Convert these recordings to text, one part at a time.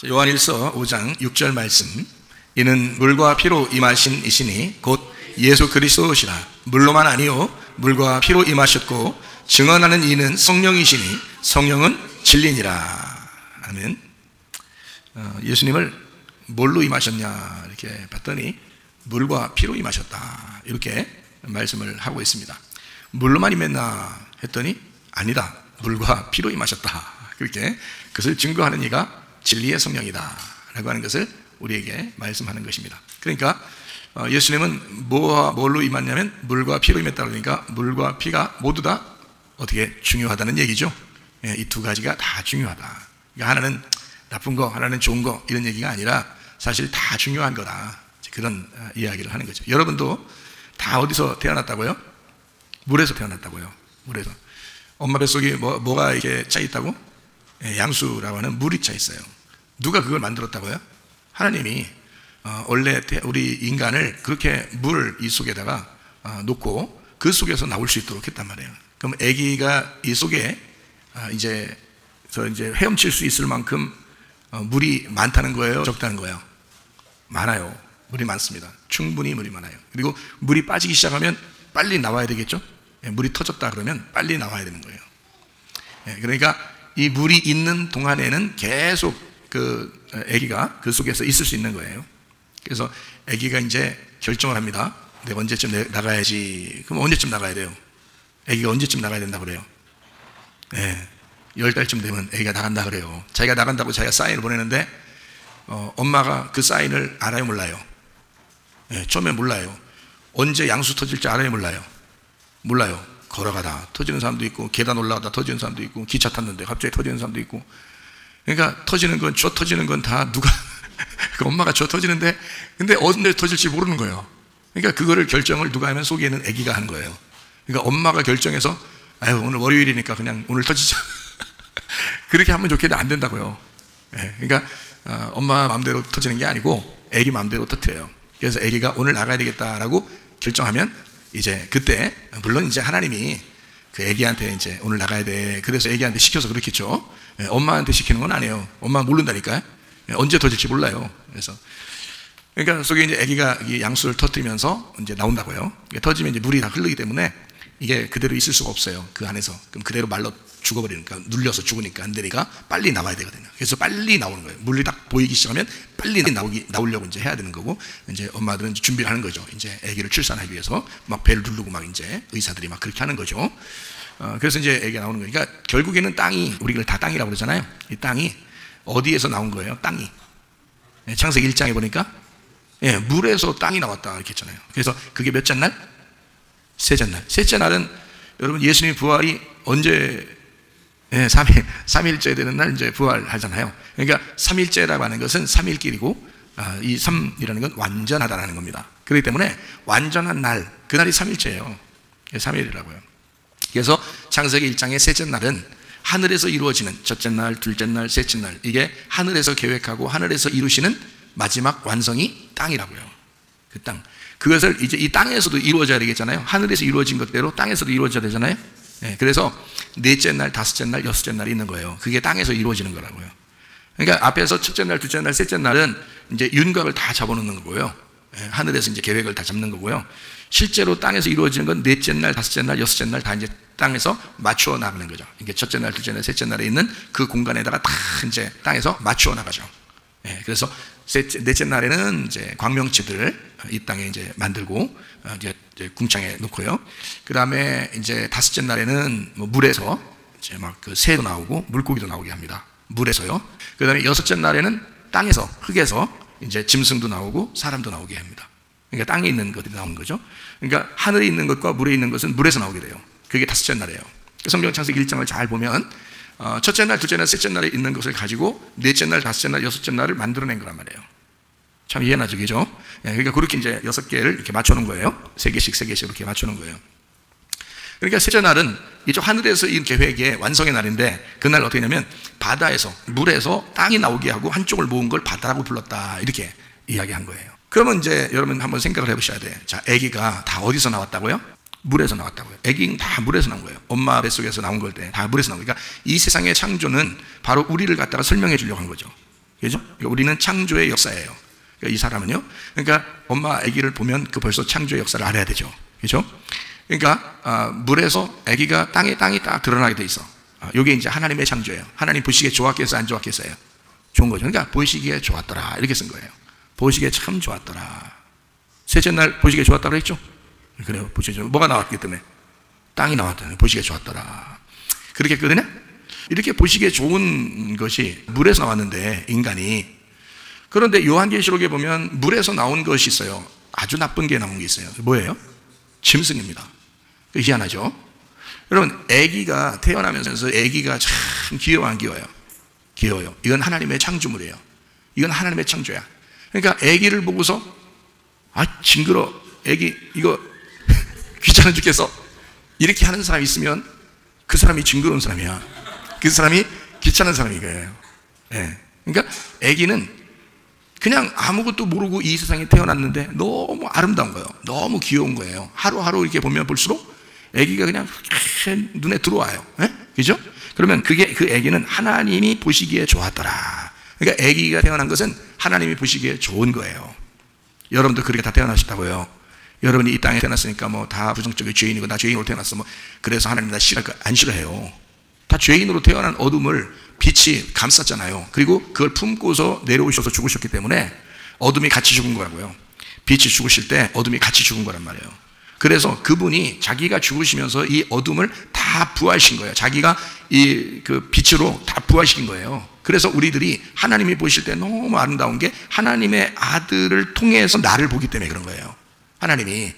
요한일서 5장 6절 말씀. 이는 물과 피로 임하신 이시니 곧 예수 그리스도시라. 물로만 아니요 물과 피로 임하셨고 증언하는 이는 성령이시니 성령은 진리니라. 아멘. 예수님을 뭘로 임하셨냐 이렇게 봤더니 물과 피로 임하셨다 이렇게 말씀을 하고 있습니다. 물로만 임했나 했더니 아니다, 물과 피로 임하셨다. 그렇게 그것을 증거하는 이가 진리의 성령이다 라고 하는 것을 우리에게 말씀하는 것입니다. 그러니까 예수님은 뭘로 임했냐면 물과 피로 임했다 그러니까 물과 피가 모두 다 어떻게 중요하다는 얘기죠. 이 두 가지가 다 중요하다. 그러니까 하나는 나쁜 거, 하나는 좋은 거 이런 얘기가 아니라 사실 다 중요한 거다. 그런 이야기를 하는 거죠. 여러분도 다 어디서 태어났다고요? 물에서 태어났다고요. 물에서. 엄마 뱃속에 뭐가 이렇게 차 있다고? 양수라고 하는 물이 차 있어요. 누가 그걸 만들었다고요? 하나님이 원래 우리 인간을 그렇게 물 이 속에다가 놓고 그 속에서 나올 수 있도록 했단 말이에요. 그럼 아기가 이 속에 이제 헤엄칠 수 있을 만큼 물이 많다는 거예요? 적다는 거예요? 많아요. 물이 많습니다. 충분히 물이 많아요. 그리고 물이 빠지기 시작하면 빨리 나와야 되겠죠? 물이 터졌다 그러면 빨리 나와야 되는 거예요. 그러니까 이 물이 있는 동안에는 계속 그 아기가 그 속에서 있을 수 있는 거예요. 그래서 아기가 이제 결정을 합니다. 내가 언제쯤 나가야지. 그럼 언제쯤 나가야 돼요? 아기가 언제쯤 나가야 된다 그래요? 10달쯤 되면 아기가 나간다 그래요. 자기가 나간다고 자기가 사인을 보내는데 엄마가 그 사인을 알아요 몰라요? 처음에 몰라요. 언제 양수 터질지 알아요 몰라요? 몰라요. 걸어가다 터지는 사람도 있고 계단 올라가다 터지는 사람도 있고 기차 탔는데 갑자기 터지는 사람도 있고. 그러니까 터지는 건 다 누가 그 엄마가 터지는데 근데 언제 터질지 모르는 거예요. 그러니까 그거를 결정을 누가 하면 속에 있는 아기가 하는 거예요. 그러니까 엄마가 결정해서 아유 오늘 월요일이니까 그냥 오늘 터지자 그렇게 하면 좋겠는데 안 된다고요. 그러니까 엄마 마음대로 터지는 게 아니고 아기 마음대로 터뜨려요. 그래서 아기가 오늘 나가야 되겠다라고 결정하면 이제 그때 물론 이제 하나님이 그 아기한테 이제 오늘 나가야 돼. 그래서 아기한테 시켜서 그렇겠죠. 엄마한테 시키는 건 아니에요. 엄마는 모른다니까요. 언제 터질지 몰라요. 그래서 그러니까 속에 이제 아기가 양수를 터뜨리면서 이제 나온다고요. 터지면 이제 물이 다 흐르기 때문에 이게 그대로 있을 수가 없어요. 그 안에서. 그럼 그대로 말로 죽어버리니까 눌려서 죽으니까 안 되니까 빨리 나와야 되거든요. 그래서 빨리 나오는 거예요. 물이 딱 보이기 시작하면 빨리 나오려고 이제 해야 되는 거고 이제 엄마들은 이제 준비를 하는 거죠. 이제 아기를 출산하기 위해서 막 배를 누르고 막 이제 의사들이 막 그렇게 하는 거죠. 그래서 이제 아기가 나오는 거니까 그러니까 결국에는 땅이 우리가 다 땅이라고 그러잖아요. 이 땅이 어디에서 나온 거예요? 땅이. 창세기 1장에 보니까 물에서 땅이 나왔다 이렇게 했잖아요. 그래서 그게 몇째 날? 셋째 날. 셋째 날은 여러분 예수님 부활이 언제 3일째 되는 날 이제 부활하잖아요. 그러니까 3일째라고 하는 것은 3일길이고 이 3이라는 건 완전하다라는 겁니다. 그렇기 때문에 완전한 날, 그날이 3일째예요. 3일이라고요. 그래서 창세기 1장의 셋째 날은 하늘에서 이루어지는 첫째 날, 둘째 날, 셋째 날 이게 하늘에서 계획하고 하늘에서 이루시는 마지막 완성이 땅이라고요. 그 땅. 그것을 이제 이 땅에서도 이루어져야 되겠잖아요. 하늘에서 이루어진 것대로 땅에서도 이루어져야 되잖아요. 그래서 넷째 날, 다섯째 날, 여섯째 날이 있는 거예요. 그게 땅에서 이루어지는 거라고요. 그러니까 앞에서 첫째 날, 둘째 날, 셋째 날은 이제 윤곽을 다 잡아놓는 거고요. 하늘에서 이제 계획을 다 잡는 거고요. 실제로 땅에서 이루어지는 건 넷째 날, 다섯째 날, 여섯째 날 다 이제 땅에서 맞추어 나가는 거죠. 이게 첫째 날, 둘째 날, 셋째 날에 있는 그 공간에다가 다 이제 땅에서 맞추어 나가죠. 그래서 넷째 날에는 이제 광명치들을 이 땅에 이제 만들고 이제 궁창에 놓고요. 그 다음에 이제 다섯째 날에는 뭐 물에서 이제 막 그 새도 나오고 물고기도 나오게 합니다. 물에서요. 그 다음에 여섯째 날에는 땅에서 흙에서 이제 짐승도 나오고 사람도 나오게 합니다. 그러니까 땅에 있는 것들이 나오는 거죠. 그러니까 하늘에 있는 것과 물에 있는 것은 물에서 나오게 돼요. 그게 다섯째 날이에요. 성경 창세기 1장을 잘 보면 첫째 날, 둘째 날, 셋째 날에 있는 것을 가지고 넷째 날, 다섯째 날, 여섯째 날을 만들어낸 거란 말이에요. 참 이해나죠, 그죠? 그러니까 그렇게 이제 6개를 이렇게 맞춰놓은 거예요. 3개씩 이렇게 맞춰놓은 거예요. 그러니까 셋째 날은 이쪽 하늘에서 이 계획의 완성의 날인데 그날 어떻게 하냐면 바다에서, 물에서 땅이 나오게 하고 한쪽을 모은 걸 바다라고 불렀다. 이렇게 이야기한 거예요. 그러면 이제 여러분 한번 생각을 해보셔야 돼요. 자, 아기가 다 어디서 나왔다고요? 물에서 나왔다고요. 아기는 다 물에서 나온 거예요. 엄마 뱃속에서 나온 걸 때 다 물에서 나온 거예요. 그러니까 이 세상의 창조는 바로 우리를 갖다가 설명해 주려고 한 거죠. 그죠? 우리는 창조의 역사예요. 그러니까 이 사람은요, 그러니까 엄마 아기를 보면 그 벌써 창조의 역사를 알아야 되죠. 그죠? 그러니까 물에서 아기가 땅이 딱 드러나게 돼 있어. 이게 이제 하나님의 창조예요. 하나님 보시기에 좋았겠어요, 안 좋았겠어요? 좋은 거죠. 그러니까 보시기에 좋았더라 이렇게 쓴 거예요. 보시기에 참 좋았더라. 셋째 날 보시기에 좋았다고 했죠? 그래요. 보시기에 뭐가 나왔기 때문에 땅이 나왔다는 보시기에 좋았더라. 그렇게 했거든요. 이렇게 보시기에 좋은 것이 물에서 나왔는데 인간이, 그런데 요한계시록에 보면 물에서 나온 것이 있어요. 아주 나쁜 게 나온 게 있어요. 뭐예요? 짐승입니다. 희한하죠? 여러분, 아기가 태어나면서 아기가 참 귀여워 안 귀여워요? 귀여워요. 이건 하나님의 창조물이에요. 이건 하나님의 창조야. 그러니까 아기를 보고서 징그러, 아기 이거 귀찮아 죽겠어 이렇게 하는 사람이 있으면 그 사람이 징그러운 사람이야. 그 사람이 귀찮은 사람이 거예요. 네. 그러니까 아기는 그냥 아무것도 모르고 이 세상에 태어났는데 너무 아름다운 거예요. 너무 귀여운 거예요. 하루하루 이렇게 보면 볼수록 아기가 그냥 눈에 들어와요. 네? 그죠? 그러면 그 아기는 하나님이 보시기에 좋았더라. 그러니까 아기가 태어난 것은 하나님이 보시기에 좋은 거예요. 여러분도 그렇게 다 태어나셨다고요. 여러분이 이 땅에 태어났으니까 뭐 다 부정적인 죄인이고 나 죄인으로 태어났어 뭐 그래서 하나님 나 안 싫어해요. 다 죄인으로 태어난 어둠을 빛이 감쌌잖아요. 그리고 그걸 품고서 내려오셔서 죽으셨기 때문에 어둠이 같이 죽은 거라고요. 빛이 죽으실 때 어둠이 같이 죽은 거란 말이에요. 그래서 그분이 자기가 죽으시면서 이 어둠을 다 부활시킨 거예요. 자기가 그 빛으로 다 부활시킨 거예요. 그래서 우리들이 하나님이 보실 때 너무 아름다운 게 하나님의 아들을 통해서 나를 보기 때문에 그런 거예요. 하나님이.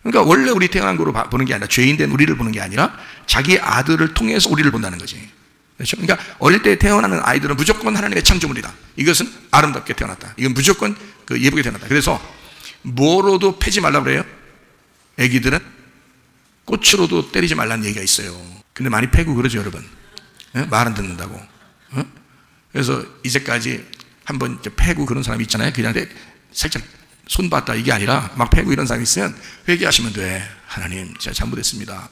그러니까 원래 우리 태어난 거로 보는 게 아니라 죄인 된 우리를 보는 게 아니라 자기 아들을 통해서 우리를 본다는 거지. 그렇죠? 그러니까 어릴 때 태어나는 아이들은 무조건 하나님의 창조물이다. 이것은 아름답게 태어났다. 이건 무조건 예쁘게 태어났다. 그래서 뭐로도 패지 말라고 그래요? 애기들은 꽃으로도 때리지 말라는 얘기가 있어요. 근데 많이 패고 그러죠, 여러분. 말 안 듣는다고. 그래서 이제까지 한번 패고 그런 사람이 있잖아요. 그냥 살짝 손봤다 이게 아니라 막 패고 이런 사람이 있으면 회개하시면 돼. 하나님 제가 잘못했습니다.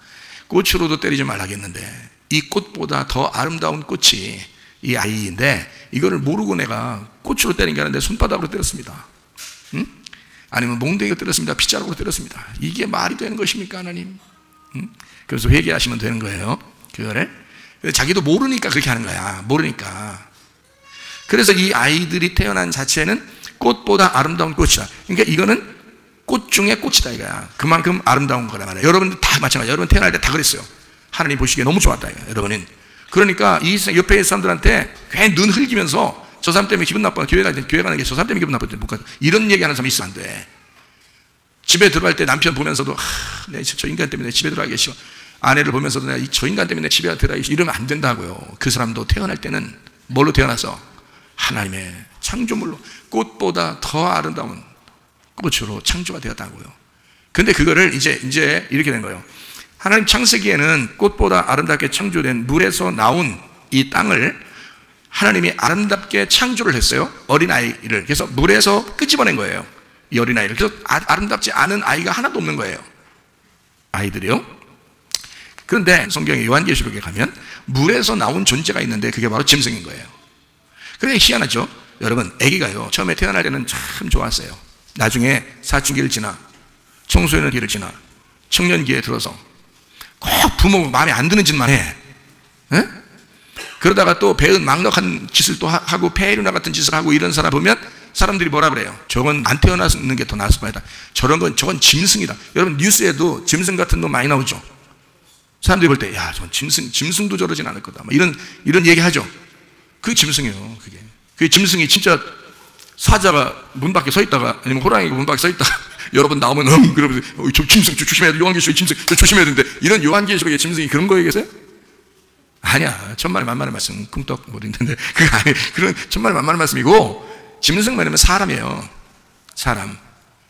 꽃으로도 때리지 말라겠는데 이 꽃보다 더 아름다운 꽃이 이 아이인데 이거를 모르고 내가 꽃으로 때린 게 아닌데 손바닥으로 때렸습니다. 응? 아니면 몽둥이로 때렸습니다. 빗자루로 때렸습니다. 이게 말이 되는 것입니까, 하나님? 응? 그래서 회개하시면 되는 거예요. 그거를 자기도 모르니까 그렇게 하는 거야. 모르니까. 그래서 이 아이들이 태어난 자체는 꽃보다 아름다운 꽃이다. 그러니까 이거는 꽃 중에 꽃이다 이거야. 그만큼 아름다운 거란 말이야. 여러분들 다 마찬가지야. 여러분 태어날 때 다 그랬어요. 하나님 보시기에 너무 좋았다 이거야. 여러분은. 그러니까 이 옆에 사람들한테 괜히 눈 흘기면서 저 사람 때문에 기분 나빠. 교회 가는 게 저 사람 때문에 기분 나빠. 이런 얘기하는 사람이 있으면 안 돼. 집에 들어갈 때 남편 보면서도 저 인간 때문에 집에 들어가기 싫어. 아내를 보면서도 내가 저 인간 때문에 집에 들어가기 싫어. 이러면 안 된다고요. 그 사람도 태어날 때는 뭘로 태어나서 하나님의 창조물로 꽃보다 더 아름다운 꽃으로 창조가 되었다고요. 근데 그거를 이제 이렇게 된 거예요. 하나님 창세기에는 꽃보다 아름답게 창조된 물에서 나온 이 땅을 하나님이 아름답게 창조를 했어요. 어린아이를. 그래서 물에서 끄집어낸 거예요. 이 어린아이를. 그래서 아름답지 않은 아이가 하나도 없는 거예요. 아이들이요. 그런데 성경의 요한계시록에 가면 물에서 나온 존재가 있는데 그게 바로 짐승인 거예요. 그러니까 희한하죠. 여러분 아기가요 처음에 태어날 때는 참 좋았어요. 나중에 사춘기를 지나 청소년기를 지나 청년기에 들어서 꼭 부모가 마음에 안 드는 짓만 해. 에? 그러다가 또 배은 막락한 짓을 또 하고 폐륜나 같은 짓을 하고 이런 사람 보면 사람들이 뭐라 그래요? 저건 안 태어나는 게 더 나았을 거다. 저건 짐승이다. 여러분 뉴스에도 짐승 같은 놈 많이 나오죠. 사람들이 볼 때 야 저건 짐승도 저러진 않을 거다. 이런 얘기 하죠. 그게 짐승이에요. 그게 짐승이 진짜 사자가 문 밖에 서 있다가 아니면 호랑이가 문 밖에 서 있다가 여러분 나오면 그러면서 저 짐승 조심해야 돼. 요한계시록의 짐승 조심해야 되는데 이런 요한계시록의 짐승이 그런 거에 계세요? 아니야. 천만의 만만의 말씀 쿵떡 못 읽는데 그거 아니에요. 그런 천만의 만만의 말씀이고 짐승 말하면 사람이에요. 사람.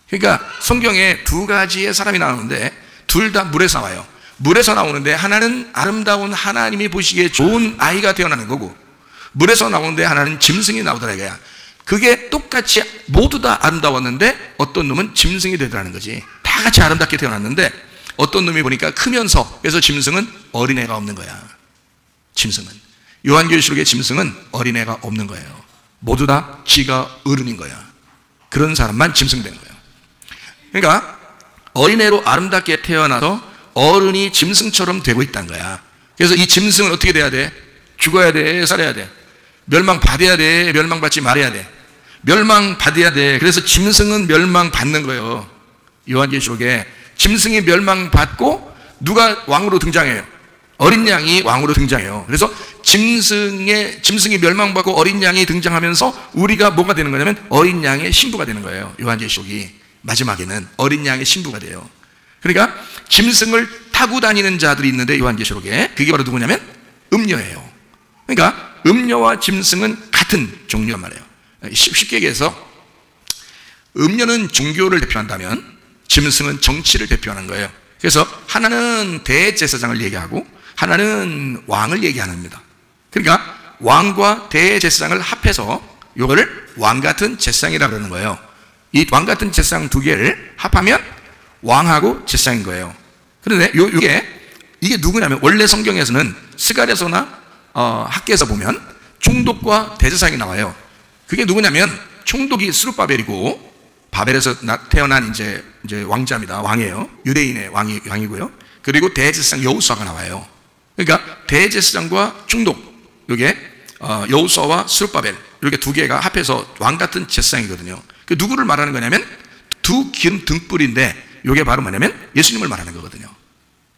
그러니까 성경에 두 가지의 사람이 나오는데 둘 다 물에서 나와요. 물에서 나오는데 하나는 아름다운 하나님이 보시기에 좋은 아이가 태어나는 거고 물에서 나오는데 하나는 짐승이 나오더라 이거야. 그게 똑같이 모두 다 아름다웠는데 어떤 놈은 짐승이 되더라는 거지. 다 같이 아름답게 태어났는데 어떤 놈이 보니까 크면서 그래서 짐승은 어린애가 없는 거야. 짐승은 요한계시록의 짐승은 어린애가 없는 거예요. 모두 다 지가 어른인 거야. 그런 사람만 짐승된 거예요. 그러니까 어린애로 아름답게 태어나서 어른이 짐승처럼 되고 있다는 거야. 그래서 이 짐승은 어떻게 돼야 돼? 죽어야 돼? 살아야 돼? 멸망받아야 돼? 멸망받지 말아야 돼? 멸망받아야 돼. 그래서 짐승은 멸망받는 거예요. 요한계시록에 짐승이 멸망받고 누가 왕으로 등장해요? 어린 양이 왕으로 등장해요. 그래서 짐승이 멸망받고 어린 양이 등장하면서 우리가 뭐가 되는 거냐면 어린 양의 신부가 되는 거예요. 요한계시록이 마지막에는 어린 양의 신부가 돼요. 그러니까 짐승을 타고 다니는 자들이 있는데 요한계시록에 그게 바로 누구냐면 음녀예요. 그러니까 음녀와 짐승은 같은 종류란 말이에요. 쉽게 얘기해서 음녀는 종교를 대표한다면 짐승은 정치를 대표하는 거예요. 그래서 하나는 대제사장을 얘기하고 하나는 왕을 얘기하는 겁니다. 그러니까 왕과 대제사장을 합해서 이거를 왕같은 제사장이라고 그러는 거예요. 이 왕같은 제사장 두 개를 합하면 왕하고 제사장인 거예요. 그런데 이게 누구냐면 원래 성경에서는 스가랴서나 학개에서 보면 총독과 대제사장이 나와요. 그게 누구냐면 총독이 스룹바벨이고 바벨에서 태어난 이제 왕자입니다. 왕이에요. 유대인의 왕이고요. 그리고 대제사장 여호수아가 나와요. 그러니까 대제사장과 총독, 이게 여호수아와 스룹바벨 이렇게 두 개가 합해서 왕 같은 제사장이거든요. 그 누구를 말하는 거냐면 두 기름 등불인데 이게 바로 뭐냐면 예수님을 말하는 거거든요.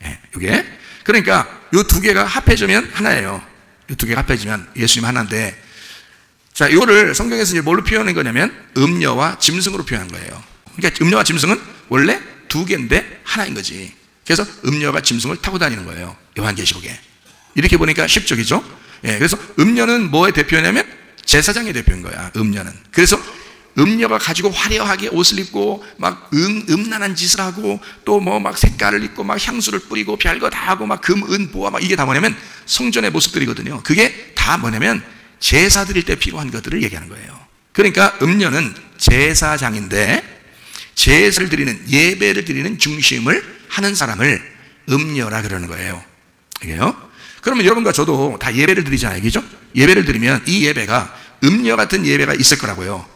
예, 이게 그러니까 이 두 개가 합해지면 하나예요. 이 두 개가 합해지면 예수님 하나인데, 자, 이거를 성경에서 이제 뭘로 표현한 거냐면 음녀와 짐승으로 표현한 거예요. 그러니까 음녀와 짐승은 원래 두 개인데 하나인 거지. 그래서 음녀가 짐승을 타고 다니는 거예요. 요한계시록에. 이렇게 보니까 쉽죠, 그죠? 예, 그래서 음녀는 뭐의 대표냐면 제사장의 대표인 거야. 음녀는. 그래서 음녀가 가지고 화려하게 옷을 입고 막 음란한 짓을 하고 또 뭐 막 색깔을 입고 막 향수를 뿌리고 별거 다 하고 막 금, 은, 보화 막 이게 다 뭐냐면 성전의 모습들이거든요. 그게 다 뭐냐면 제사 드릴 때 필요한 것들을 얘기하는 거예요. 그러니까 음녀는 제사장인데 제사를 드리는, 예배를 드리는 중심을 하는 사람을 음녀라 그러는 거예요. 이게요. 그러면 여러분과 저도 다 예배를 드리잖아요. 그죠? 예배를 드리면 이 예배가 음녀 같은 예배가 있을 거라고요.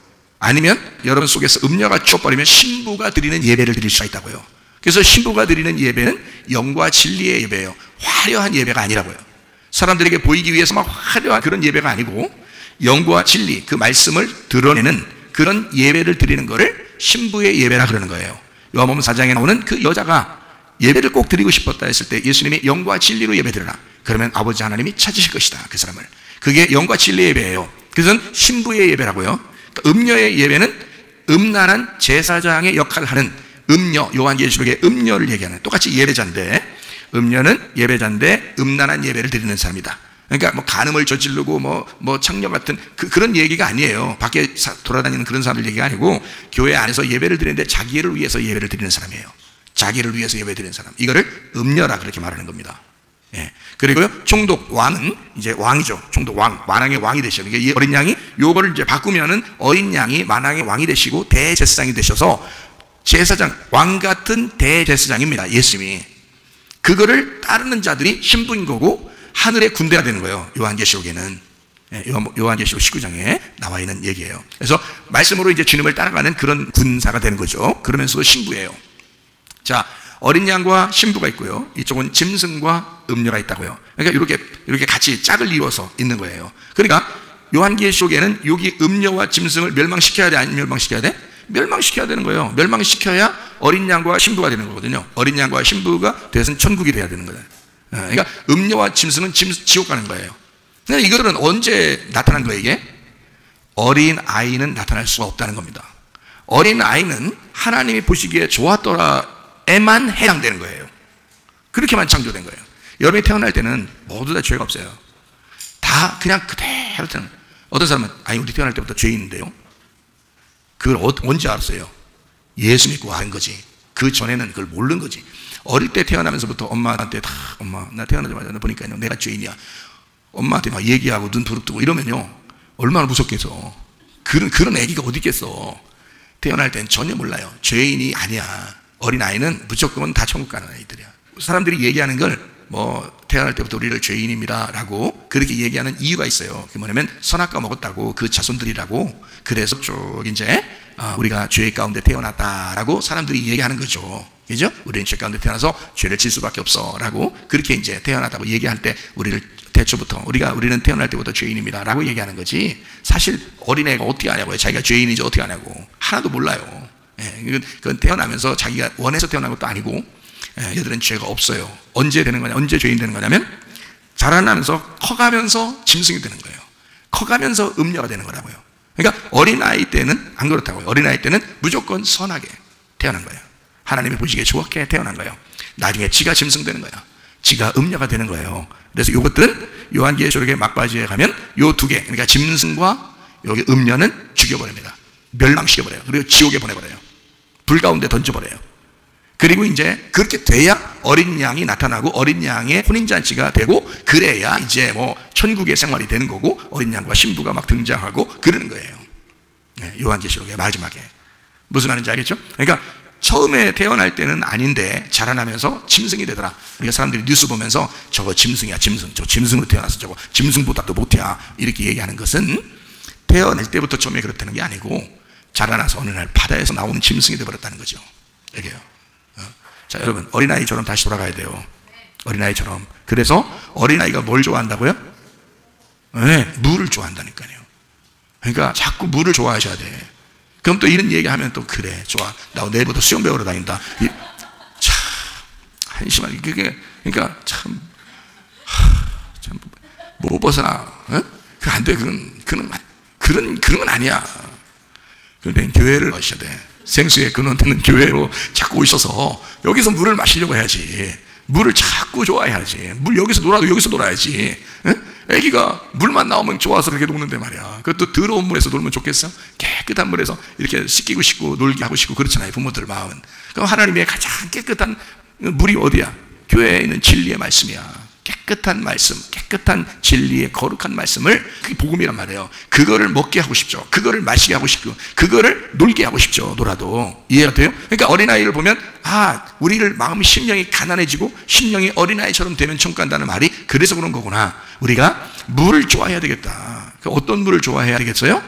아니면 여러분 속에서 음녀가 죽어버리면 신부가 드리는 예배를 드릴 수가 있다고요. 그래서 신부가 드리는 예배는 영과 진리의 예배예요. 화려한 예배가 아니라고요. 사람들에게 보이기 위해서 막 화려한 그런 예배가 아니고 영과 진리, 그 말씀을 드러내는 그런 예배를 드리는 것을 신부의 예배라 그러는 거예요. 요한복음 4장에 나오는 그 여자가 예배를 꼭 드리고 싶었다 했을 때 예수님이 영과 진리로 예배 드려라. 그러면 아버지 하나님이 찾으실 것이다. 그 사람을. 그게 영과 진리의 예배예요. 그래서 신부의 예배라고요. 그러니까 음녀의 예배는 음란한 제사장의 역할을 하는 음녀, 요한계시록의 음녀를 얘기하는, 똑같이 예배자인데 음녀는 예배자인데 음란한 예배를 드리는 사람이다. 그러니까 뭐 간음을 저지르고 뭐 창녀 같은 그런 얘기가 아니에요. 밖에 돌아다니는 그런 사람들 얘기가 아니고 교회 안에서 예배를 드리는데 자기를 위해서 예배를 드리는 사람이에요. 자기를 위해서 예배 드리는 사람. 이거를 음녀라 그렇게 말하는 겁니다. 예. 그리고요, 총독, 왕은 이제 왕이죠. 총독, 왕, 만왕의 왕이 되셔. 이게 어린 양이 요거를 이제 바꾸면은 어린 양이 만왕의 왕이 되시고 대제사장이 되셔서 제사장, 왕 같은 대제사장입니다. 예수님이. 그거를 따르는 자들이 신부인 거고 하늘의 군대가 되는 거예요. 요한계시록에는. 예, 요한계시록 19장에 나와 있는 얘기예요. 그래서 말씀으로 이제 주님을 따라가는 그런 군사가 되는 거죠. 그러면서도 신부예요. 자, 어린 양과 신부가 있고요. 이쪽은 짐승과 음녀가 있다고요. 그러니까 이렇게 같이 짝을 이루어서 있는 거예요. 그러니까 요한계시록에는 여기 음녀와 짐승을 멸망시켜야 돼, 아니면 멸망시켜야 돼? 멸망시켜야 되는 거예요. 멸망시켜야 어린 양과 신부가 되는 거거든요. 어린 양과 신부가 돼서는 천국이 돼야 되는 거예요. 그러니까 음녀와 짐승은 지옥 가는 거예요. 근데 이거는 언제 나타난 거예요, 이게? 어린 아이는 나타날 수가 없다는 겁니다. 어린 아이는 하나님이 보시기에 좋았더라에만 해당되는 거예요. 그렇게만 창조된 거예요. 여러분이 태어날 때는 모두 다 죄가 없어요. 다 그냥 그대로 태어나요. 어떤 사람은 아니 우리 태어날 때부터 죄 있는데요. 그걸 언제 알았어요? 예수 믿고 한 거지. 그 전에는 그걸 모르는 거지. 어릴 때 태어나면서부터 엄마한테 다, 엄마 나 태어나자마자 보니까 내가 죄인이야. 엄마한테 막 얘기하고 눈 부릅뜨고 이러면요 얼마나 무섭겠어. 그런 애기가 어디 있겠어. 태어날 땐 전혀 몰라요. 죄인이 아니야. 어린아이는 무조건 다 천국 가는 아이들이야. 사람들이 얘기하는 걸 뭐 태어날 때부터 우리를 죄인입니다 라고 그렇게 얘기하는 이유가 있어요. 그게 뭐냐면 선악과 먹었다고 그 자손들이라고. 그래서 쭉 이제 우리가 죄 가운데 태어났다라고 사람들이 얘기하는 거죠. 그죠? 우리는 죄 가운데 태어나서 죄를 질 수밖에 없어 라고 그렇게 이제 태어났다고 얘기할 때 우리를 대초부터 우리는 태어날 때부터 죄인입니다 라고 얘기하는 거지. 사실 어린애가 어떻게 아냐고요. 자기가 죄인인지 어떻게 아냐고. 하나도 몰라요. 그건 태어나면서 자기가 원해서 태어난 것도 아니고, 얘들은 죄가 없어요. 언제 되는 거냐, 언제 죄인 되는 거냐면 자라나면서 커가면서 짐승이 되는 거예요. 커가면서 음녀가 되는 거라고요. 그러니까 어린아이 때는 안 그렇다고요. 어린아이 때는 무조건 선하게 태어난 거예요. 하나님이 보시기에 좋게 태어난 거예요. 나중에 지가 짐승 되는 거예요. 지가 음녀가 되는 거예요. 그래서 이것들은 요한계시록의 막바지에 가면 요 두 개, 그러니까 짐승과 여기 음녀는 죽여버립니다. 멸망시켜버려요. 그리고 지옥에 보내버려요. 불 가운데 던져버려요. 그리고 이제 그렇게 돼야 어린 양이 나타나고 어린 양의 혼인잔치가 되고, 그래야 이제 뭐 천국의 생활이 되는 거고 어린 양과 신부가 막 등장하고 그러는 거예요. 요한계시록의 마지막에. 무슨 말인지 알겠죠? 그러니까 처음에 태어날 때는 아닌데 자라나면서 짐승이 되더라. 우리가 사람들이 뉴스 보면서 저거 짐승이야, 짐승. 저 짐승으로 태어나서 저거 짐승보다도 못해 이렇게 얘기하는 것은 태어날 때부터 처음에 그렇다는 게 아니고 자라나서 어느 날 바다에서 나오는 짐승이 되어버렸다는 거죠. 얘기해요. 자, 여러분, 어린아이처럼 다시 돌아가야 돼요. 어린아이처럼. 그래서 어린아이가 뭘 좋아한다고요? 네, 물을 좋아한다니까요. 그러니까 자꾸 물을 좋아하셔야 돼. 그럼 또 이런 얘기하면 또 그래, 좋아, 나 내일부터 수영 배우러 다닌다. 참 한심한, 그게 그러니까 참 못 벗어나. 그 안 돼. 그런 건 아니야. 그런데 교회를 가셔야 돼. 생수의 근원 되는 교회로 자꾸 오셔서 여기서 물을 마시려고 해야지. 물을 자꾸 좋아해야지. 물 여기서 놀아도 여기서 놀아야지. 애기가 물만 나오면 좋아서 그렇게 녹는데 말이야. 그것도 더러운 물에서 놀면 좋겠어? 깨끗한 물에서 이렇게 씻기고 싶고 놀게 하고 싶고 그렇잖아요, 부모들 마음은. 그럼 하나님의 가장 깨끗한 물이 어디야? 교회에 있는 진리의 말씀이야. 깨끗한 말씀, 깨끗한 진리의 거룩한 말씀을, 그게 복음이란 말이에요. 그거를 먹게 하고 싶죠. 그거를 마시게 하고 싶고, 그거를 놀게 하고 싶죠. 놀아도. 이해가 돼요? 그러니까 어린아이를 보면, 우리를 마음 심령이 가난해지고 심령이 어린아이처럼 되면 천국 간다는 말이 그래서 그런 거구나. 우리가 물을 좋아해야 되겠다. 어떤 물을 좋아해야 되겠어요?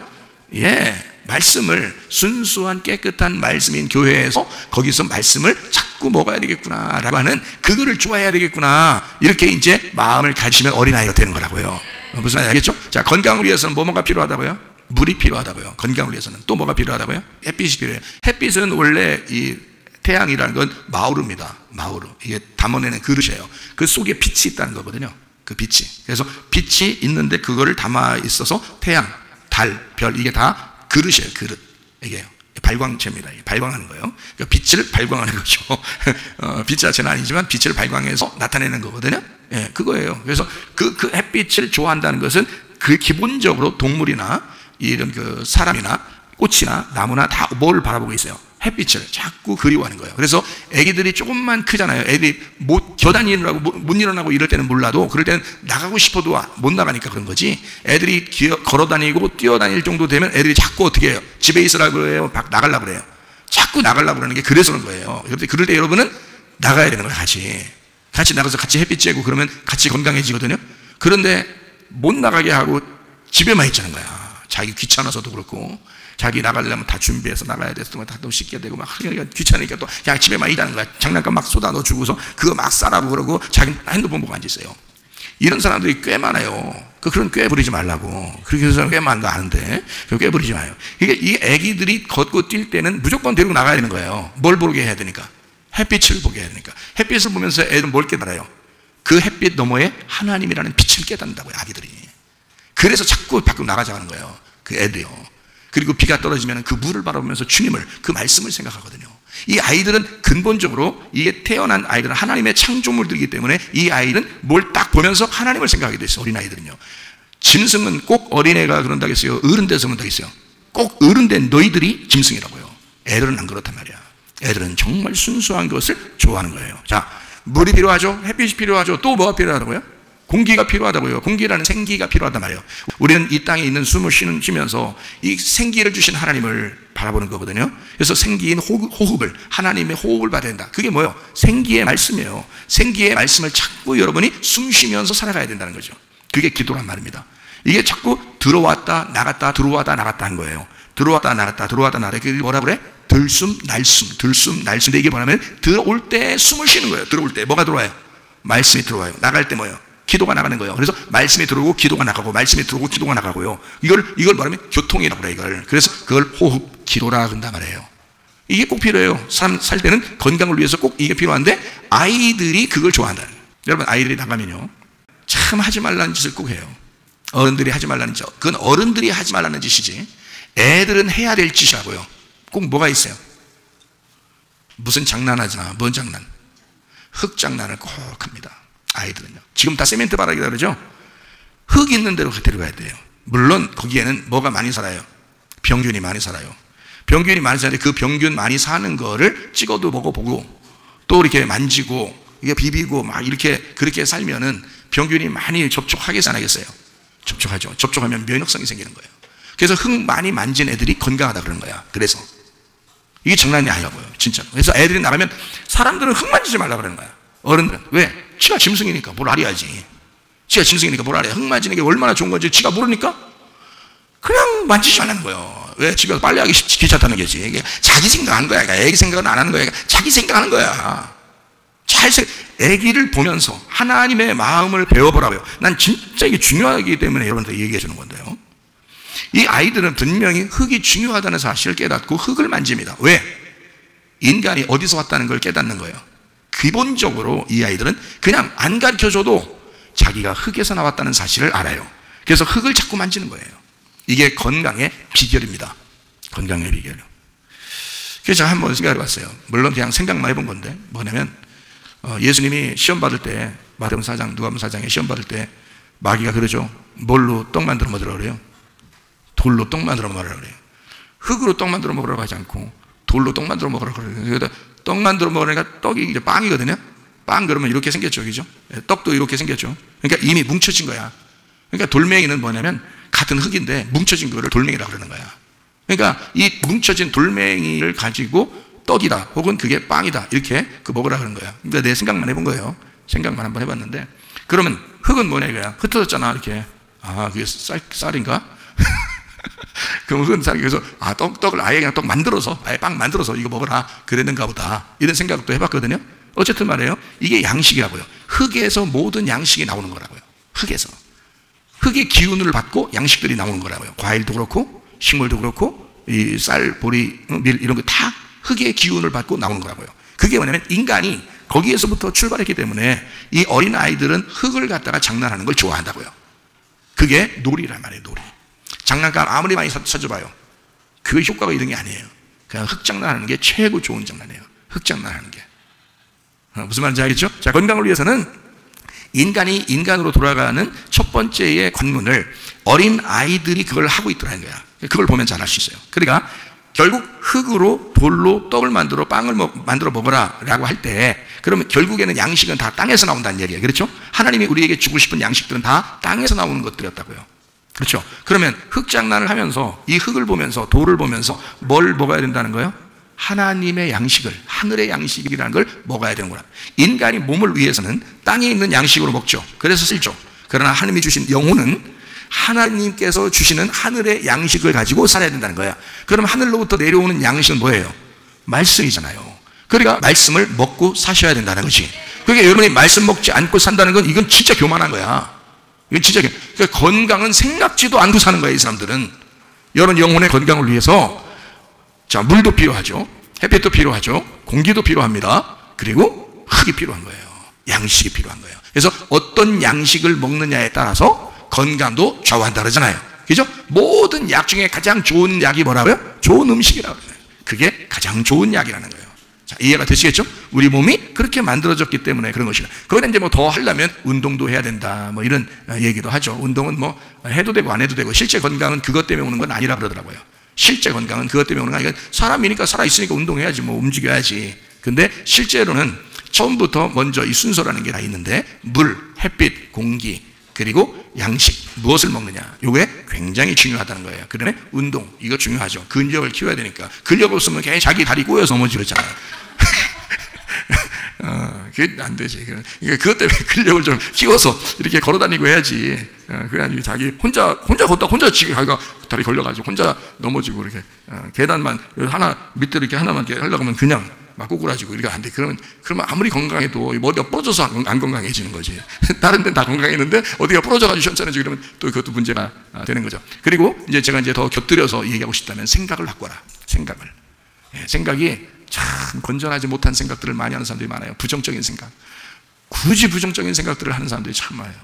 말씀을, 순수한 깨끗한 말씀인 교회에서 거기서 말씀을 자꾸 먹어야 되겠구나 라고 하는, 그거를 좋아해야 되겠구나, 이렇게 이제 마음을 가지시면 어린아이가 되는 거라고요. 무슨 말인지 알겠죠? 자, 건강을 위해서는 뭐가 필요하다고요? 물이 필요하다고요. 건강을 위해서는 또 뭐가 필요하다고요? 햇빛이 필요해요. 햇빛은 원래 이 태양이라는 건 마우르입니다. 마우르, 이게 담아내는 그릇이에요. 그 속에 빛이 있다는 거거든요. 그 빛이. 그래서 빛이 있는데 그거를 담아 있어서 태양, 달, 별, 이게 다 그릇이에요. 그릇. 이게 발광체입니다. 발광하는 거예요. 그러니까 빛을 발광하는 거죠. 빛 자체는 아니지만 빛을 발광해서 나타내는 거거든요. 그거예요. 그래서 그 햇빛을 좋아한다는 것은 그 기본적으로 동물이나 이런 그 사람이나 꽃이나 나무나 다 뭘 바라보고 있어요? 햇빛을 자꾸 그리워하는 거예요. 그래서 애기들이 조금만 크잖아요. 애들이 겨다니느라고 못 일어나고 이럴 때는 몰라도, 그럴 때는 나가고 싶어도 못 나가니까 그런 거지. 애들이 걸어다니고 뛰어다닐 정도 되면 애들이 자꾸 어떻게 해요? 집에 있으라고 그래요? 나가려고 그래요? 자꾸 나가려고 그러는 게 그래서 그런 거예요. 그럴 때 여러분은 나가야 되는 거예요. 같이 나가서 같이 햇빛 쬐고 그러면 같이 건강해지거든요. 그런데 못 나가게 하고 집에만 있자는 거야. 자기 귀찮아서도 그렇고, 자기 나가려면 다 준비해서 나가야 돼서 다 또 씻게 되고 막 귀찮으니까 또 그냥 집에만 있다는 거야. 장난감 막 쏟아 넣어 주고서 그거 막 싸라고 그러고 자기 핸드폰 보고 앉아있어요. 이런 사람들이 꽤 많아요. 그런 꽤 부리지 말라고. 그렇게 해서 꽤 많은 거 아는데 꽤 부리지 마요. 이게 이 애기들이 걷고 뛸 때는 무조건 데리고 나가야 되는 거예요. 뭘 보게 해야 되니까? 햇빛을 보게 해야 되니까. 햇빛을 보면서 애들은 뭘 깨달아요? 그 햇빛 너머에 하나님이라는 빛을 깨닫는다고요, 아기들이. 그래서 자꾸 밖으로 나가자고 하는 거예요, 그 애들이요. 그리고 비가 떨어지면 그 물을 바라보면서 주님을, 그 말씀을 생각하거든요. 이 아이들은 근본적으로, 이게 태어난 아이들은 하나님의 창조물들이기 때문에 이 아이들은 뭘 딱 보면서 하나님을 생각하게 돼 있어요, 어린아이들은요. 짐승은 꼭 어린애가 그런다고 했어요? 어른 돼서 그런다고 했어요? 꼭 어른 된 너희들이 짐승이라고요. 애들은 안 그렇단 말이야. 애들은 정말 순수한 것을 좋아하는 거예요. 자, 물이 필요하죠? 햇빛이 필요하죠? 또 뭐가 필요하다고요? 공기가 필요하다고요. 공기라는 생기가 필요하단 말이에요. 우리는 이 땅에 있는 숨을 쉬면서 이 생기를 주신 하나님을 바라보는 거거든요. 그래서 생기인 호흡을, 하나님의 호흡을 받아야 된다. 그게 뭐예요? 생기의 말씀이에요. 생기의 말씀을 자꾸 여러분이 숨 쉬면서 살아가야 된다는 거죠. 그게 기도란 말입니다. 이게 자꾸 들어왔다 나갔다 들어왔다 나갔다 한 거예요. 들어왔다 나갔다 들어왔다 나갔다. 그게 뭐라 그래? 들숨 날숨 들숨 날숨. 근데 이게 뭐냐면 들어올 때 숨을 쉬는 거예요. 들어올 때 뭐가 들어와요? 말씀이 들어와요. 나갈 때 뭐예요? 기도가 나가는 거예요. 그래서 말씀이 들어오고 기도가 나가고 말씀이 들어오고 기도가 나가고요. 이걸 말하면 교통이라고 그래요. 이걸. 그래서 그걸 호흡 기도라 한단 말이에요. 이게 꼭 필요해요. 사람 살 때는 건강을 위해서 꼭 이게 필요한데 아이들이 그걸 좋아한다. 여러분 아이들이 나가면요 참 하지 말라는 짓을 꼭 해요. 어른들이 하지 말라는 짓. 그건 어른들이 하지 말라는 짓이지 애들은 해야 될 짓이라고요. 꼭 뭐가 있어요? 무슨 장난하잖아. 뭔 장난? 흙장난을 꼭 합니다. 아이들은요. 지금 다 세멘트 바닥이라 그러죠? 흙 있는 데로 데려가야 돼요. 물론 거기에는 뭐가 많이 살아요? 병균이 많이 살아요. 병균이 많이 사는데 그 병균 많이 사는 거를 찍어도 먹어보고 또 이렇게 만지고 이게 비비고 막 이렇게 그렇게 살면은 병균이 많이 접촉하겠어요? 안 하겠어요? 접촉하죠. 접촉하면 면역성이 생기는 거예요. 그래서 흙 많이 만진 애들이 건강하다 그러는 거야. 그래서 이게 장난이 아니라고요. 진짜로. 그래서 애들이 나가면 사람들은 흙 만지지 말라 그러는 거야. 어른들은. 왜? 지가 짐승이니까 뭘 알아야지. 지가 짐승이니까 뭘 알아야. 흙 만지는 게 얼마나 좋은 건지 지가 모르니까 그냥 만지지 말라는 거예요. 왜? 집에 빨래하기 귀찮다는 거지. 이게 자기 생각하는 거야. 애기 생각은 안 하는 거야. 자기 생각하는 거야. 애기를 보면서 하나님의 마음을 배워보라고요. 난 진짜 이게 중요하기 때문에 여러분들 얘기해 주는 건데요. 이 아이들은 분명히 흙이 중요하다는 사실을 깨닫고 흙을 만집니다. 왜? 인간이 어디서 왔다는 걸 깨닫는 거예요. 기본적으로 이 아이들은 그냥 안 가르쳐줘도 자기가 흙에서 나왔다는 사실을 알아요. 그래서 흙을 자꾸 만지는 거예요. 이게 건강의 비결입니다. 건강의 비결. 그래서 제가 한번 생각해 봤어요. 물론 그냥 생각만 해본 건데 뭐냐면 예수님이 시험 받을 때 마태복음 4장 누가복음 4장에 시험 받을 때 마귀가 그러죠. 뭘로 떡 만들어 먹으라고 그래요? 돌로 떡 만들어 먹으라고 그래요. 흙으로 떡 만들어 먹으라고 하지 않고 돌로 떡 만들어 먹으라고 그래요. 그러니까 떡 만들어 먹으니까 떡이 이제 빵이거든요. 빵 그러면 이렇게 생겼죠. 그죠? 떡도 이렇게 생겼죠. 그러니까 이미 뭉쳐진 거야. 그러니까 돌멩이는 뭐냐면 같은 흙인데 뭉쳐진 거를 돌멩이라고 그러는 거야. 그러니까 이 뭉쳐진 돌멩이를 가지고 떡이다 혹은 그게 빵이다 이렇게 먹으라 그런 거야. 그러니까 내 생각만 해본 거예요. 생각만 한번 해봤는데 그러면 흙은 뭐냐 이거야. 흩어졌잖아 이렇게. 아 그게 쌀인가? 그럼 흙은 쌀. 그래서 떡을 아예 그냥 떡 만들어서 아예 빵 만들어서 이거 먹어라 그랬는가 보다 이런 생각도 해봤거든요. 어쨌든 말이에요. 이게 양식이라고요. 흙에서 모든 양식이 나오는 거라고요. 흙에서 흙의 기운을 받고 양식들이 나오는 거라고요. 과일도 그렇고 식물도 그렇고 이 쌀, 보리, 밀 이런 거 다 흙의 기운을 받고 나오는 거라고요. 그게 뭐냐면 인간이 거기에서부터 출발했기 때문에 이 어린 아이들은 흙을 갖다가 장난하는 걸 좋아한다고요. 그게 놀이란 말이에요. 놀이. 장난감 아무리 많이 사줘봐요. 그 효과가 이런 게 아니에요. 그냥 흙 장난하는 게 최고 좋은 장난이에요. 흙 장난하는 게. 무슨 말인지 알겠죠? 자, 건강을 위해서는 인간이 인간으로 돌아가는 첫 번째의 관문을 어린 아이들이 그걸 하고 있더라는 거야. 그걸 보면 잘 알 수 있어요. 그러니까 결국 흙으로 돌로 떡을 만들어 빵을 만들어 먹어라 라고 할 때 그러면 결국에는 양식은 다 땅에서 나온다는 얘기예요. 그렇죠? 하나님이 우리에게 주고 싶은 양식들은 다 땅에서 나오는 것들이었다고요. 그렇죠? 그러면 흙 장난을 하면서 이 흙을 보면서 돌을 보면서 뭘 먹어야 된다는 거예요? 하나님의 양식을, 하늘의 양식이라는 걸 먹어야 되는구나. 인간이 몸을 위해서는 땅에 있는 양식으로 먹죠. 그래서 쓸죠. 그러나 하나님이 주신 영혼은 하나님께서 주시는 하늘의 양식을 가지고 살아야 된다는 거야. 그럼 하늘로부터 내려오는 양식은 뭐예요? 말씀이잖아요. 그러니까 말씀을 먹고 사셔야 된다는 거지. 그러니까 여러분이 말씀 먹지 않고 산다는 건 이건 진짜 교만한 거야. 이건 진짜 그러니까 건강은 생각지도 않고 사는 거예요. 이 사람들은. 여러분 영혼의 건강을 위해서 자, 물도 필요하죠. 햇빛도 필요하죠. 공기도 필요합니다. 그리고 흙이 필요한 거예요. 양식이 필요한 거예요. 그래서 어떤 양식을 먹느냐에 따라서 건강도 좌우한다 그러잖아요. 그죠? 모든 약 중에 가장 좋은 약이 뭐라고요? 좋은 음식이라고 그래요. 그게 가장 좋은 약이라는 거예요. 자, 이해가 되시겠죠? 우리 몸이 그렇게 만들어졌기 때문에 그런 것이다. 거기다 이제 뭐 더 하려면 운동도 해야 된다. 뭐 이런 얘기도 하죠. 운동은 뭐 해도 되고 안 해도 되고 실제 건강은 그것 때문에 오는 건 아니라 그러더라고요. 실제 건강은 그것 때문에 오는 거 아니라 사람이니까 살아있으니까 운동해야지 뭐 움직여야지. 근데 실제로는 처음부터 먼저 이 순서라는 게 다 있는데 물, 햇빛, 공기 그리고 양식, 무엇을 먹느냐, 이게 굉장히 중요하다는 거예요. 그 다음에 운동, 이거 중요하죠. 근력을 키워야 되니까. 근력 없으면 괜히 자기 다리 꼬여서 넘어지 그러잖아요. 그게 안 되지. 그것 때문에 근력을 좀 키워서 이렇게 걸어 다니고 해야지. 그게 아니고 자기 혼자 걷다 혼자 지금 자기가 다리 걸려가지고 혼자 넘어지고 이렇게 계단만 하나 밑에 이렇게 하나만 이렇게 하려고 하면 그냥 막 꼬꾸라지고 이렇게 안 돼. 그러면 아무리 건강해도 머리가 부러져서 안 건강해지는 거지. 다른 데는 다 건강했는데 어디가 부러져가지고 시원찮아지고 그러면 또 그것도 문제가 되는 거죠. 그리고 이제 제가 이제 더 곁들여서 얘기하고 싶다면 생각을 바꿔라. 생각을. 생각이 참 건전하지 못한 생각들을 많이 하는 사람들이 많아요. 부정적인 생각. 굳이 부정적인 생각들을 하는 사람들이 참 많아요.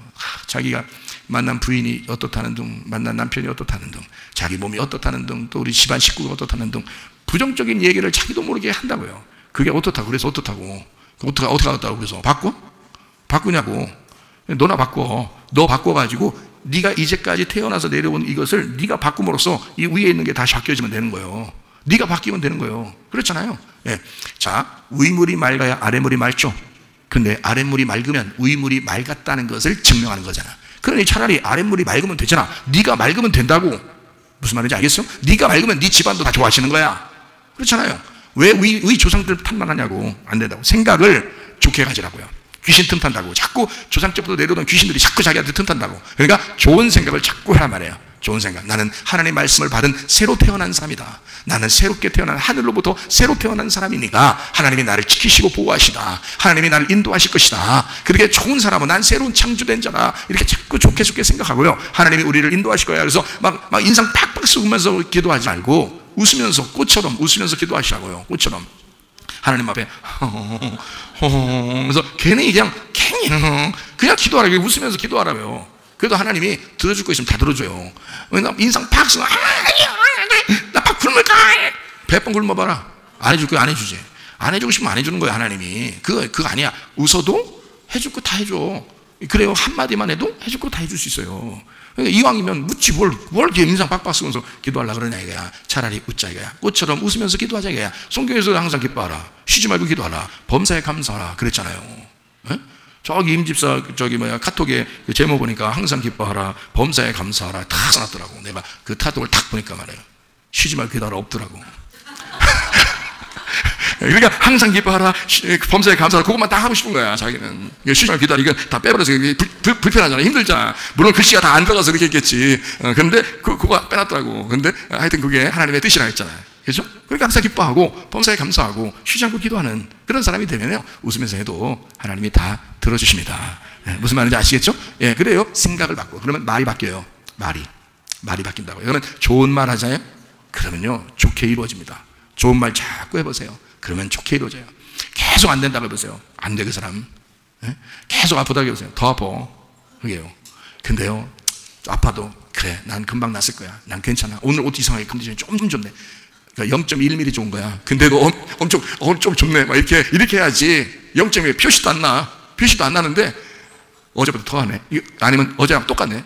자기가 만난 부인이 어떻다는 둥, 만난 남편이 어떻다는 둥, 자기 몸이 어떻다는 둥, 또 우리 집안 식구가 어떻다는 둥, 부정적인 얘기를 자기도 모르게 한다고요. 그게 어떻다고, 그래서 어떻다고, 어떻게 하겠다고, 그래서 바꾸냐고. 너나 바꿔. 너 바꿔가지고 네가 이제까지 태어나서 내려온 이것을 네가 바꿈으로써 이 위에 있는 게 다시 바뀌어지면 되는 거예요. 네가 바뀌면 되는 거예요. 그렇잖아요. 예. 자, 위물이 맑아야 아랫물이 맑죠. 근데 아랫물이 맑으면 위물이 맑았다는 것을 증명하는 거잖아. 그러니 차라리 아랫물이 맑으면 되잖아. 네가 맑으면 된다고. 무슨 말인지 알겠어? 네가 맑으면 네 집안도 다 좋아하시는 거야. 그렇잖아요. 왜 위 조상들 탓만하냐고. 안 된다고. 생각을 좋게 가지라고요. 귀신 틈탄다고. 자꾸 조상 때부터 내려오던 귀신들이 자꾸 자기한테 틈탄다고. 그러니까 좋은 생각을 자꾸 하란 말이에요. 좋은 생각. 나는 하나님의 말씀을 받은 새로 태어난 사람이다. 나는 새롭게 태어난 하늘로부터 새로 태어난 사람이니까 하나님이 나를 지키시고 보호하시다. 하나님이 나를 인도하실 것이다. 그렇게 좋은 사람은 난 새로운 창조된 자다. 이렇게 자꾸 좋게 생각하고요. 하나님이 우리를 인도하실 거야. 그래서 막 인상 팍팍 쓰면서 기도하지 말고 웃으면서 꽃처럼 웃으면서 기도하시라고요. 꽃처럼. 하나님 앞에 그래서 괜히 그냥 기도하라고. 웃으면서 기도하라고요. 그래도 하나님이 들어줄 거 있으면 다 들어줘요. 인상 팍 쓰면 나 팍 굶을까? 100번 굶어봐라. 안 해줄 거야, 안 해주지. 안 해주고 싶으면 안 해주는 거야, 하나님이. 그거 아니야. 웃어도 해줄 거 다 해줘. 그래요. 한마디만 해도 해줄 거 다 해줄 수 있어요. 그러니까 이왕이면 묻지 뭘 이렇게 인상 빡빡 쓰면서 기도하려고 그러냐 이거야. 차라리 웃자 이거야. 꽃처럼 웃으면서 기도하자 이거야. 성경에서 항상 기뻐하라. 쉬지 말고 기도하라. 범사에 감사하라. 그랬잖아요. 에? 저기 임집사 카톡에 그 제목 보니까 항상 기뻐하라. 범사에 감사하라. 다 써놨더라고. 내가 그 카톡을 딱 보니까 말이에요. 쉬지 말고 기도하라 없더라고. 그러니까 항상 기뻐하라, 범사에 감사하라, 그것만 다 하고 싶은 거야, 자기는. 쉬지 말고 기도하라, 이거 다 빼버려서 불편하잖아, 힘들잖아. 물론 글씨가 다 안 들어가서 그렇게 했겠지. 그런데 그거 빼놨더라고. 근데 하여튼 그게 하나님의 뜻이라 했잖아요. 그렇죠? 그러니까 항상 기뻐하고, 범사에 감사하고, 쉬지 않고 기도하는 그런 사람이 되면요, 웃으면서 해도 하나님이 다 들어주십니다. 무슨 말인지 아시겠죠? 예, 그래요. 생각을 바꿔. 그러면 말이 바뀌어요. 말이 바뀐다고요. 그러면 좋은 말 하잖아요? 그러면요, 좋게 이루어집니다. 좋은 말 자꾸 해보세요. 그러면 좋게 이루어져요. 계속 안 된다고 해보세요. 안 돼, 그 사람. 네? 계속 아프다고 해보세요. 더 아파. 그게요. 근데요, 아파도, 그래, 난 금방 낫을 거야. 난 괜찮아. 오늘 옷 이상하게 컨디션이 좀 좋네. 그러니까 0.1mm 좋은 거야. 근데도 좀 좋네. 막 이렇게 해야지. 0.1 표시도 안 나. 표시도 안 나는데, 어제보다 더 하네. 아니면 어제랑 똑같네.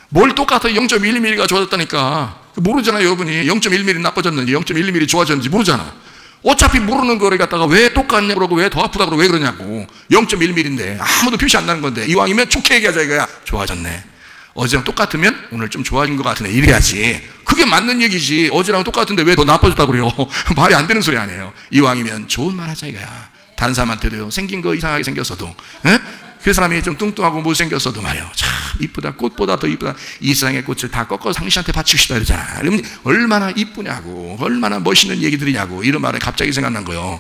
뭘 똑같아? 0.1mm가 좋아졌다니까. 모르잖아요, 여러분이. 0.1mm 나빠졌는지, 0.1mm 좋아졌는지 모르잖아. 어차피 모르는 거를 갖다가 왜 똑같냐고 그러고 왜 더 아프다고 그러고 왜 그러냐고. 0.1mm인데 아무도 표시 안 나는 건데 이왕이면 좋게 얘기하자 이거야. 좋아졌네. 어제랑 똑같으면 오늘 좀 좋아진 것 같으네. 이래야지. 그게 맞는 얘기지. 어제랑 똑같은데 왜 더 나빠졌다고 그래요. 말이 안 되는 소리 아니에요. 이왕이면 좋은 말 하자 이거야. 다른 사람한테도요. 생긴 거 이상하게 생겼어도, 에? 그 사람이 좀 뚱뚱하고 못생겼어도 말이에요. 참 이쁘다. 꽃보다 더 이쁘다. 이 세상의 꽃을 다 꺾어서 당신한테 바치시다 이러잖아. 그러면 얼마나 이쁘냐고, 얼마나 멋있는 얘기들이냐고, 이런 말이 갑자기 생각난 거예요.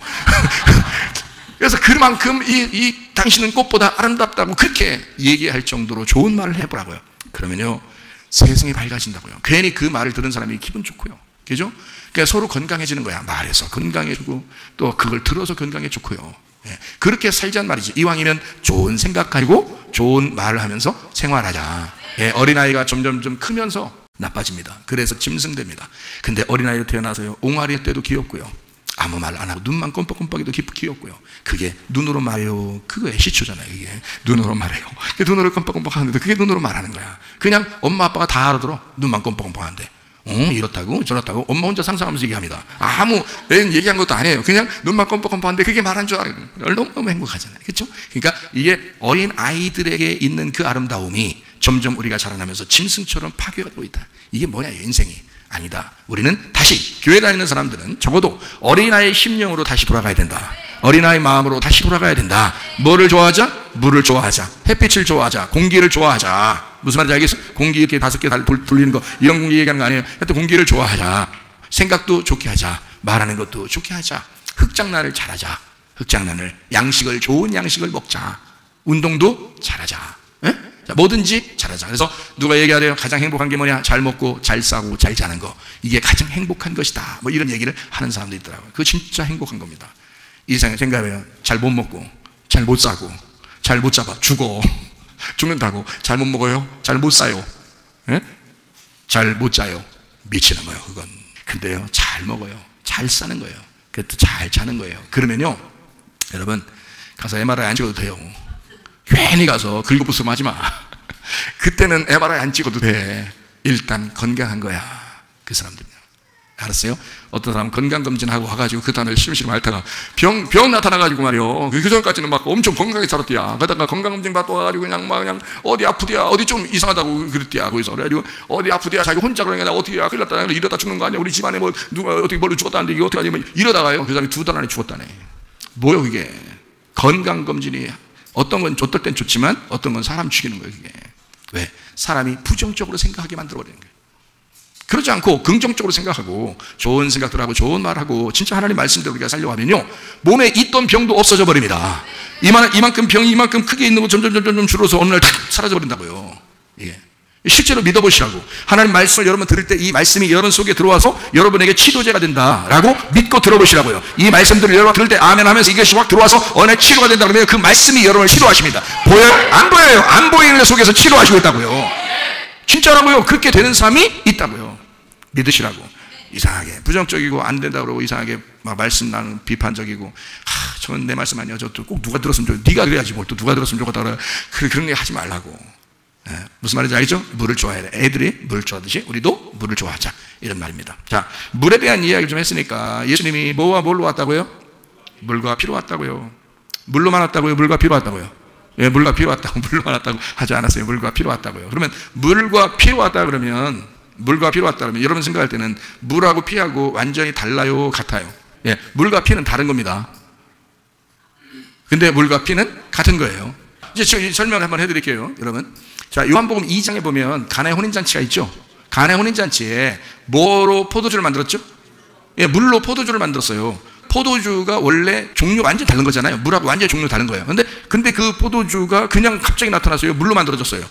그래서 그만큼 이 당신은 꽃보다 아름답다고 그렇게 얘기할 정도로 좋은 말을 해보라고요. 그러면요, 세상이 밝아진다고요. 괜히 그 말을 들은 사람이 기분 좋고요. 그죠? 그러니까 서로 건강해지는 거야. 말해서 건강해지고 또 그걸 들어서 건강해지고요. 예, 그렇게 살자는 말이지. 이왕이면 좋은 생각 가지고 좋은 말을 하면서 생활하자. 예, 어린아이가 점점 좀 크면서 나빠집니다. 그래서 짐승됩니다. 근데 어린아이로 태어나서요, 옹알이 때도 귀엽고요, 아무 말 안 하고 눈만 껌뻑껌뻑해도 귀엽고요. 그게 눈으로 말해요. 그거의 시초잖아요. 이게 눈으로 말해요. 눈으로 껌뻑껌뻑 하는데 그게 눈으로 말하는 거야. 그냥 엄마 아빠가 다 알아들어. 눈만 껌뻑껌뻑 하는데 이렇다고 저렇다고 엄마 혼자 상상하면서 얘기합니다. 아무 얘기한 것도 아니에요. 그냥 눈만 껌뻑껌뻑한데 그게 말한 줄 알아요. 너무 행복하잖아요. 그렇죠? 그러니까 이게 어린 아이들에게 있는 그 아름다움이 점점 우리가 자라나면서 짐승처럼 파괴하고 있다. 이게 뭐냐, 인생이. 아니다. 우리는 다시, 교회 다니는 사람들은 적어도 어린아이의 심령으로 다시 돌아가야 된다. 어린아이 마음으로 다시 돌아가야 된다. 뭐를 좋아하자? 물을 좋아하자. 햇빛을 좋아하자. 공기를 좋아하자. 무슨 말인지 알겠어요? 공기 이렇게 5개 돌리는 거, 이런 공기 얘기하는 거 아니에요. 하여튼 공기를 좋아하자. 생각도 좋게 하자. 말하는 것도 좋게 하자. 흙장난을 잘하자. 흙장난을, 양식을, 좋은 양식을 먹자. 운동도 잘하자. 에? 자, 뭐든지 잘하자. 그래서 누가 얘기하래요. 가장 행복한 게 뭐냐? 잘 먹고 잘 싸고 잘 자는 거. 이게 가장 행복한 것이다. 뭐 이런 얘기를 하는 사람도 있더라고요. 그거 진짜 행복한 겁니다. 이 세상에 생각해요. 잘 못 먹고 잘 못 싸고 잘 못 잡아 죽어. 죽는다고. 잘 못 먹어요. 잘 못 싸요. 잘 못 자요. 미치는 거예요, 그건. 근데요, 잘 먹어요. 잘 싸는 거예요. 그것도 잘 자는 거예요. 그러면요, 여러분, 가서 MRI 안 찍어도 돼요. 괜히 가서 긁어부스럼 하지 마. 그때는 MRI 안 찍어도 돼. 일단 건강한 거야, 그 사람들은요. 알았어요? 어떤 사람 건강검진하고 와가지고 그 다음에 시름시름 앓다가 병 나타나가지고 말이요. 그 전까지는 막 엄청 건강하게 살았대야. 그러다가 건강검진 받고 와가지고 그냥 어디 아프대야, 어디 좀 이상하다고 그랬대야. 거기서 그래가지고 어디 아프대야, 자기 혼자 그러니까 어떻게 야, 큰일 났다, 이러다 죽는 거 아니야, 우리 집안에 뭐 누가 어떻게 뭘로 죽었다는데 이게 어떻게 하지, 뭐 이러다가요, 그 사람이 2달 안에 죽었다네. 뭐요 그게? 건강검진이 어떤 건 어떨 땐 좋지만 어떤 건 사람 죽이는 거예요, 그게. 왜? 사람이 부정적으로 생각하게 만들어버리는 거예요. 그러지 않고 긍정적으로 생각하고 좋은 생각들 하고 좋은 말하고 진짜 하나님 말씀대로 우리가 살려고 하면요, 몸에 있던 병도 없어져 버립니다. 이만큼 병이 이만큼 크게 있는 거 점점 줄어서 어느 날 탁 사라져 버린다고요. 예. 실제로 믿어보시라고. 하나님 말씀을 여러분 들을 때 이 말씀이 여러분 속에 들어와서 여러분에게 치료제가 된다라고 믿고 들어보시라고요. 이 말씀들을 여러분 들을 때 아멘 하면서 이것이 확 들어와서 어느 날 치료가 된다 그러면 그 말씀이 여러분을 치료하십니다. 보여요? 안 보여요? 안 보이는 일 속에서 치료하시고 있다고요. 진짜라고요. 그렇게 되는 사람이 있다고요. 믿으시라고. 이상하게 부정적이고 안 된다고 그러고 이상하게 막 말씀 나는 비판적이고, 저건 내 말씀 아니야, 저도 꼭 누가 들었으면 좋겠다, 네가 그래야지 뭘 또 누가 들었으면 좋겠다 그래. 그런 얘기 하지 말라고. 무슨 말인지 알겠죠? 물을 좋아해야 돼. 애들이 물 좋아하듯이 우리도 물을 좋아하자, 이런 말입니다. 자, 물에 대한 이야기를 좀 했으니까, 예수님이 뭐와 뭘로 왔다고요? 물과 피로 왔다고요. 물로만 왔다고요? 물과 피로 왔다고요? 예, 물과 피로 왔다고. 물로만 왔다고 하지 않았어요. 물과 피로 왔다고요. 그러면 물과 피로 왔다 그러면, 물과 피로 왔다 그러면 여러분 생각할 때는 물하고 피하고 완전히 달라요, 같아요? 예, 물과 피는 다른 겁니다. 근데 물과 피는 같은 거예요. 이제 제가 설명을 한번 해드릴게요, 여러분. 자, 요한복음 2장에 보면 가나의 혼인잔치가 있죠. 가나의 혼인잔치에 뭐로 포도주를 만들었죠? 예, 물로 포도주를 만들었어요. 포도주가 원래 종류가 완전히 다른 거잖아요. 물하고 완전히 종류가 다른 거예요. 근데 그 포도주가 그냥 갑자기 나타났어요. 물로 만들어졌어요.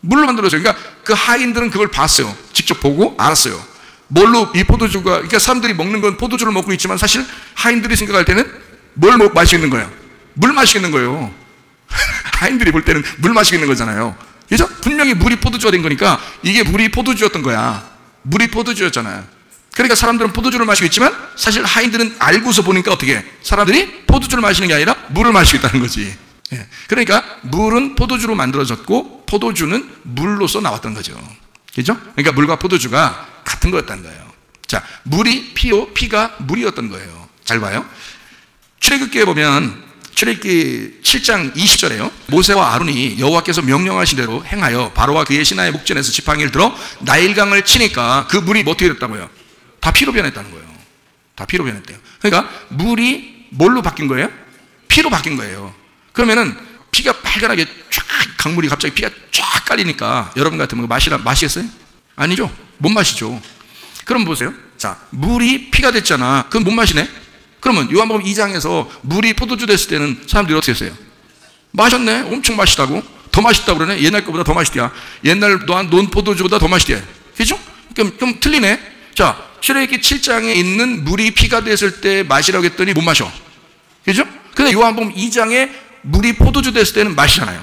물로 만들어졌어요. 그러니까 그 하인들은 그걸 봤어요. 직접 보고 알았어요. 뭘로 이 포도주가, 그러니까 사람들이 먹는 건 포도주를 먹고 있지만 사실 하인들이 생각할 때는 뭘 마시겠는 거예요? 물 마시겠는 거예요. 하인들이 볼 때는 물 마시겠는 거잖아요. 그죠? 분명히 물이 포도주가 된 거니까 이게 물이 포도주였던 거야. 물이 포도주였잖아요. 그러니까 사람들은 포도주를 마시고 있지만 사실 하인들은 알고서 보니까 어떻게 사람들이 포도주를 마시는 게 아니라 물을 마시고 있다는 거지. 예. 그러니까 물은 포도주로 만들어졌고 포도주는 물로서 나왔던 거죠. 그죠? 그러니까 물과 포도주가 같은 거였다는 거예요. 자, 물이 피요, 피가 물이었던 거예요. 잘 봐요. 출애굽기에 보면 출애굽기 7장 20절에요. 모세와 아론이 여호와께서 명령하신 대로 행하여 바로와 그의 신하의 목전에서 지팡이를 들어 나일강을 치니까 그 물이 어떻게 됐다고요? 다 피로 변했다는 거예요. 다 피로 변했대요. 그러니까 물이 뭘로 바뀐 거예요? 피로 바뀐 거예요. 그러면은 피가 빨간하게 쫙, 강물이 갑자기 피가 쫙 깔리니까 여러분 같으면 마시겠어요? 아니죠. 못 마시죠. 그럼 보세요. 자, 물이 피가 됐잖아. 그럼 못 마시네? 그러면 요한복음 2장에서 물이 포도주 됐을 때는 사람들이 어떻게 했어요? 마셨네. 엄청 맛있다고. 더 맛있다고 그러네. 옛날 거보다 더 맛있대야. 옛날 논 포도주보다 더 맛있대. 그죠? 좀 틀리네. 자, 출애굽기 7장에 있는 물이 피가 됐을 때 마시라고 했더니 못 마셔. 그죠? 근데 요한복음 2장에 물이 포도주 됐을 때는 마시잖아요.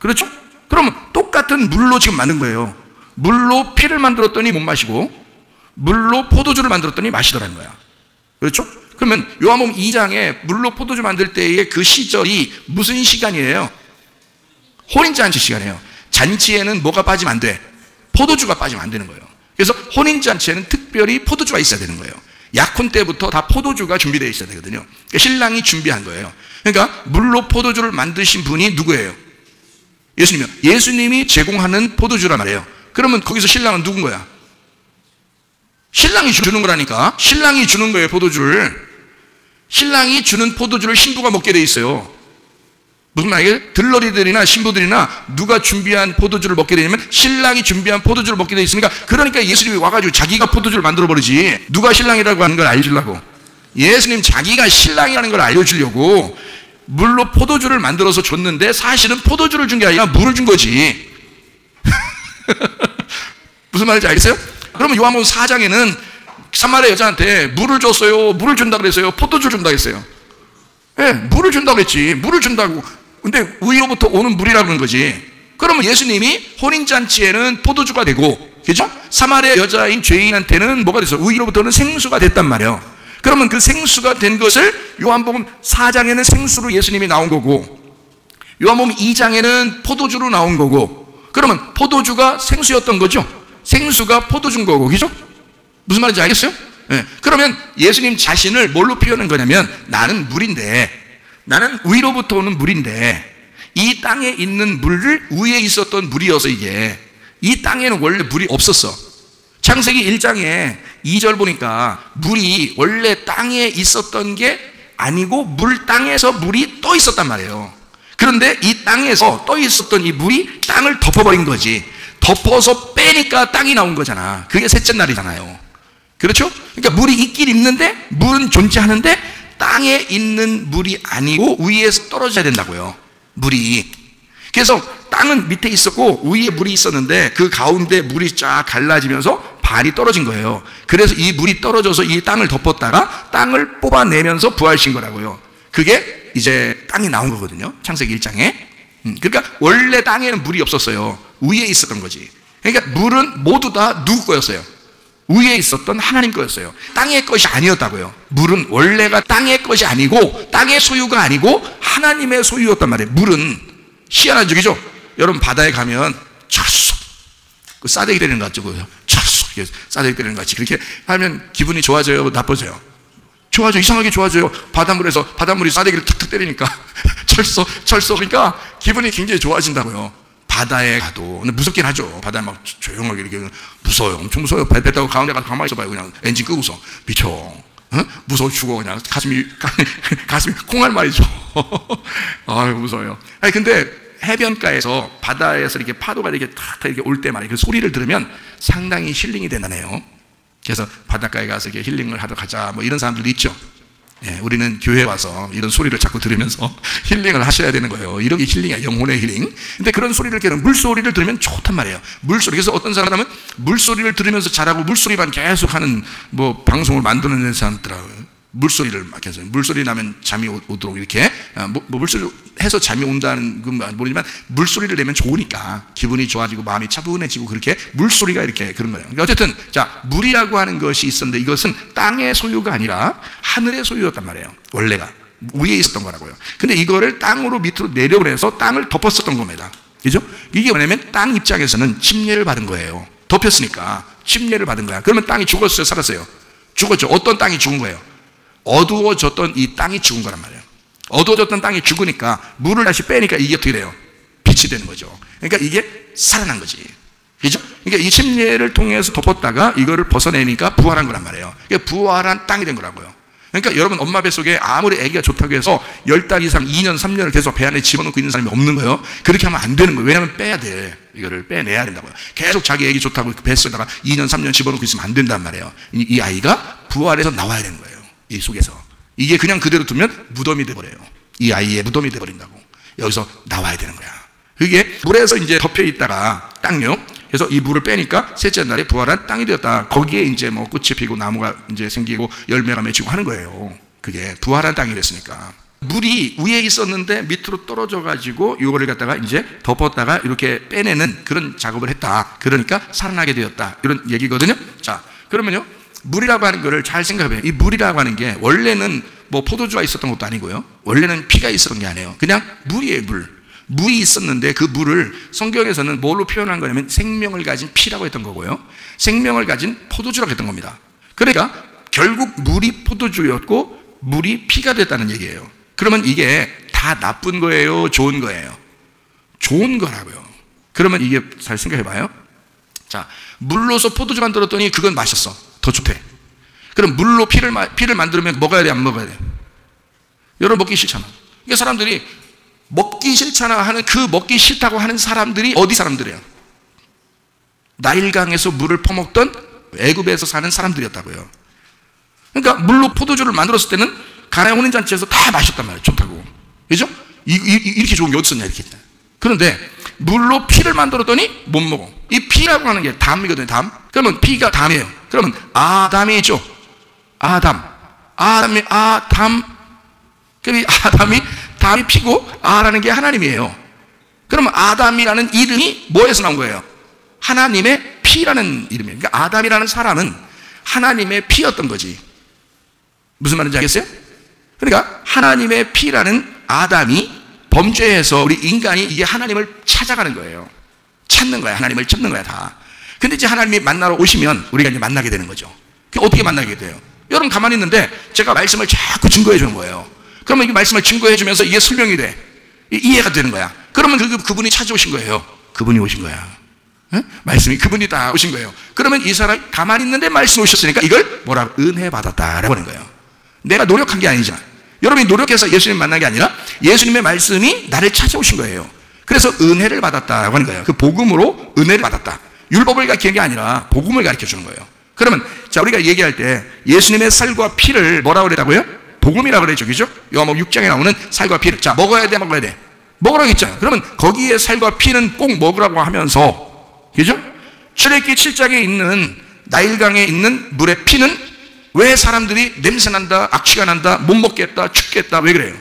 그렇죠? 그러면 똑같은 물로 지금 만든 거예요. 물로 피를 만들었더니 못 마시고 물로 포도주를 만들었더니 마시더라는 거야. 그렇죠? 그러면 요한복음 2장에 물로 포도주 만들 때의 그 시절이 무슨 시간이에요? 혼인잔치 시간이에요. 잔치에는 뭐가 빠지면 안 돼? 포도주가 빠지면 안 되는 거예요. 그래서 혼인잔치에는 특별히 포도주가 있어야 되는 거예요. 약혼 때부터 다 포도주가 준비되어 있어야 되거든요. 그러니까 신랑이 준비한 거예요. 그러니까 물로 포도주를 만드신 분이 누구예요? 예수님이요. 예수님이 제공하는 포도주란 말이에요. 그러면 거기서 신랑은 누군 거야? 신랑이 주는 거라니까. 신랑이 주는 거예요, 포도주를. 신랑이 주는 포도주를 신부가 먹게 돼 있어요. 무슨 말이에요? 들러리들이나 신부들이나 누가 준비한 포도주를 먹게 되냐면 신랑이 준비한 포도주를 먹게 돼 있으니까, 그러니까 예수님이 와가지고 자기가 포도주를 만들어 버리지. 누가 신랑이라고 하는 걸 알려주려고. 예수님 자기가 신랑이라는 걸 알려주려고 물로 포도주를 만들어서 줬는데 사실은 포도주를 준 게 아니라 물을 준 거지. 무슨 말인지 알겠어요? 그러면 요한복음 4장에는 사마리아 여자한테 물을 줬어요? 물을 준다 그랬어요? 포도주를 준다 그랬어요? 예, 물을 준다고 그랬지. 물을 준다고. 근데 위로부터 오는 물이라고 그런 거지. 그러면 예수님이 혼인잔치에는 포도주가 되고, 그죠? 사마리아 여자인 죄인한테는 뭐가 됐어? 위로부터는 생수가 됐단 말이에요. 그러면 그 생수가 된 것을 요한복음 4장에는 생수로 예수님이 나온 거고, 요한복음 2장에는 포도주로 나온 거고, 그러면 포도주가 생수였던 거죠? 생수가 포도주인 거고, 그죠? 무슨 말인지 알겠어요? 네. 그러면 예수님 자신을 뭘로 표현한 거냐면, 나는 물인데, 나는 위로부터 오는 물인데, 이 땅에 있는 물을 위에 있었던 물이어서 이게, 이 땅에는 원래 물이 없었어. 창세기 1장에 2절 보니까 물이 원래 땅에 있었던 게 아니고 물 땅에서 물이 떠 있었단 말이에요. 그런데 이 땅에서 떠 있었던 이 물이 땅을 덮어버린 거지. 덮어서 빼니까 땅이 나온 거잖아. 그게 셋째 날이잖아요. 그렇죠? 그러니까 물이 있긴 있는데, 물은 존재하는데 땅에 있는 물이 아니고 위에서 떨어져야 된다고요, 물이. 그래서 땅은 밑에 있었고 위에 물이 있었는데 그 가운데 물이 쫙 갈라지면서 발이 떨어진 거예요. 그래서 이 물이 떨어져서 이 땅을 덮었다가 땅을 뽑아내면서 부활신 거라고요. 그게 이제 땅이 나온 거거든요, 창세기 1장에. 그러니까 원래 땅에는 물이 없었어요. 위에 있었던 거지. 그러니까 물은 모두 다 누구 거였어요? 위에 있었던 하나님 거였어요. 땅의 것이 아니었다고요. 물은 원래가 땅의 것이 아니고 땅의 소유가 아니고 하나님의 소유였단 말이에요. 물은 희한한 적이죠. 여러분 바다에 가면 철썩 그 싸대기 때리는 것 같죠? 철썩 싸대기 때리는 것 같이 그렇게 하면 기분이 좋아져요, 나빠져요? 좋아져. 이상하게 좋아져요. 바닷물에서 바닷물이 싸대기를 탁탁 때리니까 철썩 그러니까 기분이 굉장히 좋아진다고요. 바다에 가도. 근데 무섭긴 하죠. 바다에 막 조용하게 이렇게 무서워요. 엄청 무서워요. 배 타고 가운데 가서 가만히 있어봐요. 그냥 엔진 끄고서. 미쳐. 어? 무서워 죽어. 그냥 가슴이 콩알말이죠. 아유, 무서워요. 아니, 근데 해변가에서 바다에서 이렇게 파도가 이렇게 탁 이렇게 올 때 말이에요. 그 소리를 들으면 상당히 힐링이 된다네요. 그래서 바닷가에 가서 이렇게 힐링을 하러 가자. 뭐 이런 사람들도 있죠. 예, 우리는 교회에 와서 이런 소리를 자꾸 들으면서 힐링을 하셔야 되는 거예요. 이런 게 힐링이야, 영혼의 힐링. 근데 그런 소리를, 물소리를 들으면 좋단 말이에요. 물소리. 그래서 어떤 사람은 물소리를 들으면서 자라고 물소리만 계속 하는 뭐 방송을 만드는 사람들하고 물소리를 막 해서 물소리 나면 잠이 오도록 이렇게 물소리 해서 잠이 온다는 건 모르지만 물소리를 내면 좋으니까 기분이 좋아지고 마음이 차분해지고 그렇게 물소리가 이렇게 그런 거예요. 그러니까 어쨌든 자, 물이라고 하는 것이 있었는데 이것은 땅의 소유가 아니라 하늘의 소유였단 말이에요. 원래가 위에 있었던 거라고요. 근데 이거를 땅으로 밑으로 내려보내서 땅을 덮었었던 겁니다. 그죠? 이게 뭐냐면 땅 입장에서는 침례를 받은 거예요. 덮였으니까 침례를 받은 거야. 그러면 땅이 죽었어요, 살았어요? 죽었죠. 어떤 땅이 죽은 거예요? 어두워졌던 이 땅이 죽은 거란 말이에요. 어두워졌던 땅이 죽으니까 물을 다시 빼니까 이게 어떻게 돼요? 빛이 되는 거죠. 그러니까 이게 살아난 거지. 그죠? 그러니까 이 침례를 통해서 덮었다가 이거를 벗어내니까 부활한 거란 말이에요. 그러니까 부활한 땅이 된 거라고요. 그러니까 여러분 엄마 뱃속에 아무리 아기가 좋다고 해서 10달 이상 2년 3년을 계속 배 안에 집어넣고 있는 사람이 없는 거예요. 그렇게 하면 안 되는 거예요. 왜냐하면 빼야 돼. 이거를 빼내야 된다고요. 계속 자기 아기 좋다고 뱃속에다가 2년 3년 집어넣고 있으면 안 된단 말이에요. 이 아이가 부활해서 나와야 되는 거예요. 이 속에서. 이게 그냥 그대로 두면 무덤이 돼버려요. 이 아이의 무덤이 돼버린다고. 여기서 나와야 되는 거야. 그게 물에서 이제 덮여 있다가 땅요. 그래서 이 물을 빼니까 셋째 날에 부활한 땅이 되었다. 거기에 이제 뭐 꽃이 피고 나무가 이제 생기고 열매가 맺히고 하는 거예요. 그게 부활한 땅이 됐으니까. 물이 위에 있었는데 밑으로 떨어져 가지고 이거를 갖다가 이제 덮었다가 이렇게 빼내는 그런 작업을 했다. 그러니까 살아나게 되었다. 이런 얘기거든요. 자, 그러면요. 물이라고 하는 거를 잘 생각해봐요. 이 물이라고 하는 게 원래는 뭐 포도주가 있었던 것도 아니고요. 원래는 피가 있었던 게 아니에요. 그냥 물이에요, 물. 물이 있었는데 그 물을 성경에서는 뭘로 표현한 거냐면 생명을 가진 피라고 했던 거고요, 생명을 가진 포도주라고 했던 겁니다. 그러니까 결국 물이 포도주였고 물이 피가 됐다는 얘기예요. 그러면 이게 다 나쁜 거예요, 좋은 거예요? 좋은 거라고요. 그러면 이게 잘 생각해 봐요. 자, 물로서 포도주 만들었더니 그건 마셨어. 더 좋대. 그럼 물로 피를 만들면 먹어야 돼, 안 먹어야 돼? 여러분 먹기 싫잖아. 그러니까 사람들이 먹기 싫잖아 하는, 그 먹기 싫다고 하는 사람들이 어디 사람들이에요? 나일강에서 물을 퍼먹던 애굽에서 사는 사람들이었다고요. 그러니까 물로 포도주를 만들었을 때는 가나안 혼인잔치에서 다 마셨단 말이에요. 좋다고. 그죠? 이렇게 좋은 게 어디 있었냐 이렇게. 그런데 물로 피를 만들었더니 못 먹어. 이 피라고 하는 게 담이거든요. 담. 그러면 피가 담이에요. 그러면 아담이 있죠. 아담. 그럼 담이 피고 아라는 게 하나님이에요. 그러면 아담이라는 이름이 뭐에서 나온 거예요? 하나님의 피라는 이름이에요. 그러니까 아담이라는 사람은 하나님의 피였던 거지. 무슨 말인지 알겠어요? 그러니까 하나님의 피라는 아담이 범죄해서 우리 인간이 이게 하나님을 찾아가는 거예요. 찾는 거야. 하나님을 찾는 거야 다. 근데 이제 하나님이 만나러 오시면 우리가 이제 만나게 되는 거죠. 어떻게 만나게 돼요? 여러분 가만히 있는데 제가 말씀을 자꾸 증거해 주는 거예요. 그러면 이 말씀을 증거해 주면서 이게 설명이 돼. 이해가 되는 거야. 그러면 그분이 찾아오신 거예요. 그분이 오신 거야. 응? 말씀이 그분이 다 오신 거예요. 그러면 이 사람이 가만히 있는데 말씀 오셨으니까 이걸 뭐라고? 은혜 받았다라고 하는 거예요. 내가 노력한 게 아니잖아. 여러분이 노력해서 예수님 만난 게 아니라 예수님의 말씀이 나를 찾아오신 거예요. 그래서 은혜를 받았다고 하는 거예요. 그 복음으로 은혜를 받았다. 율법을 가르치는 게 아니라 복음을 가르쳐 주는 거예요. 그러면 자, 우리가 얘기할 때 예수님의 살과 피를 뭐라고 그랬다고요? 복음이라고 그랬죠. 그죠? 요한복음 6장에 나오는 살과 피를. 자, 먹어야 돼, 먹어야 돼? 먹으라고 했잖아요. 그러면 거기에 살과 피는 꼭 먹으라고 하면서, 그죠? 출애굽기 7장에 있는 나일강에 있는 물의 피는 왜 사람들이 냄새난다, 악취가 난다, 못 먹겠다, 춥겠다, 왜 그래요?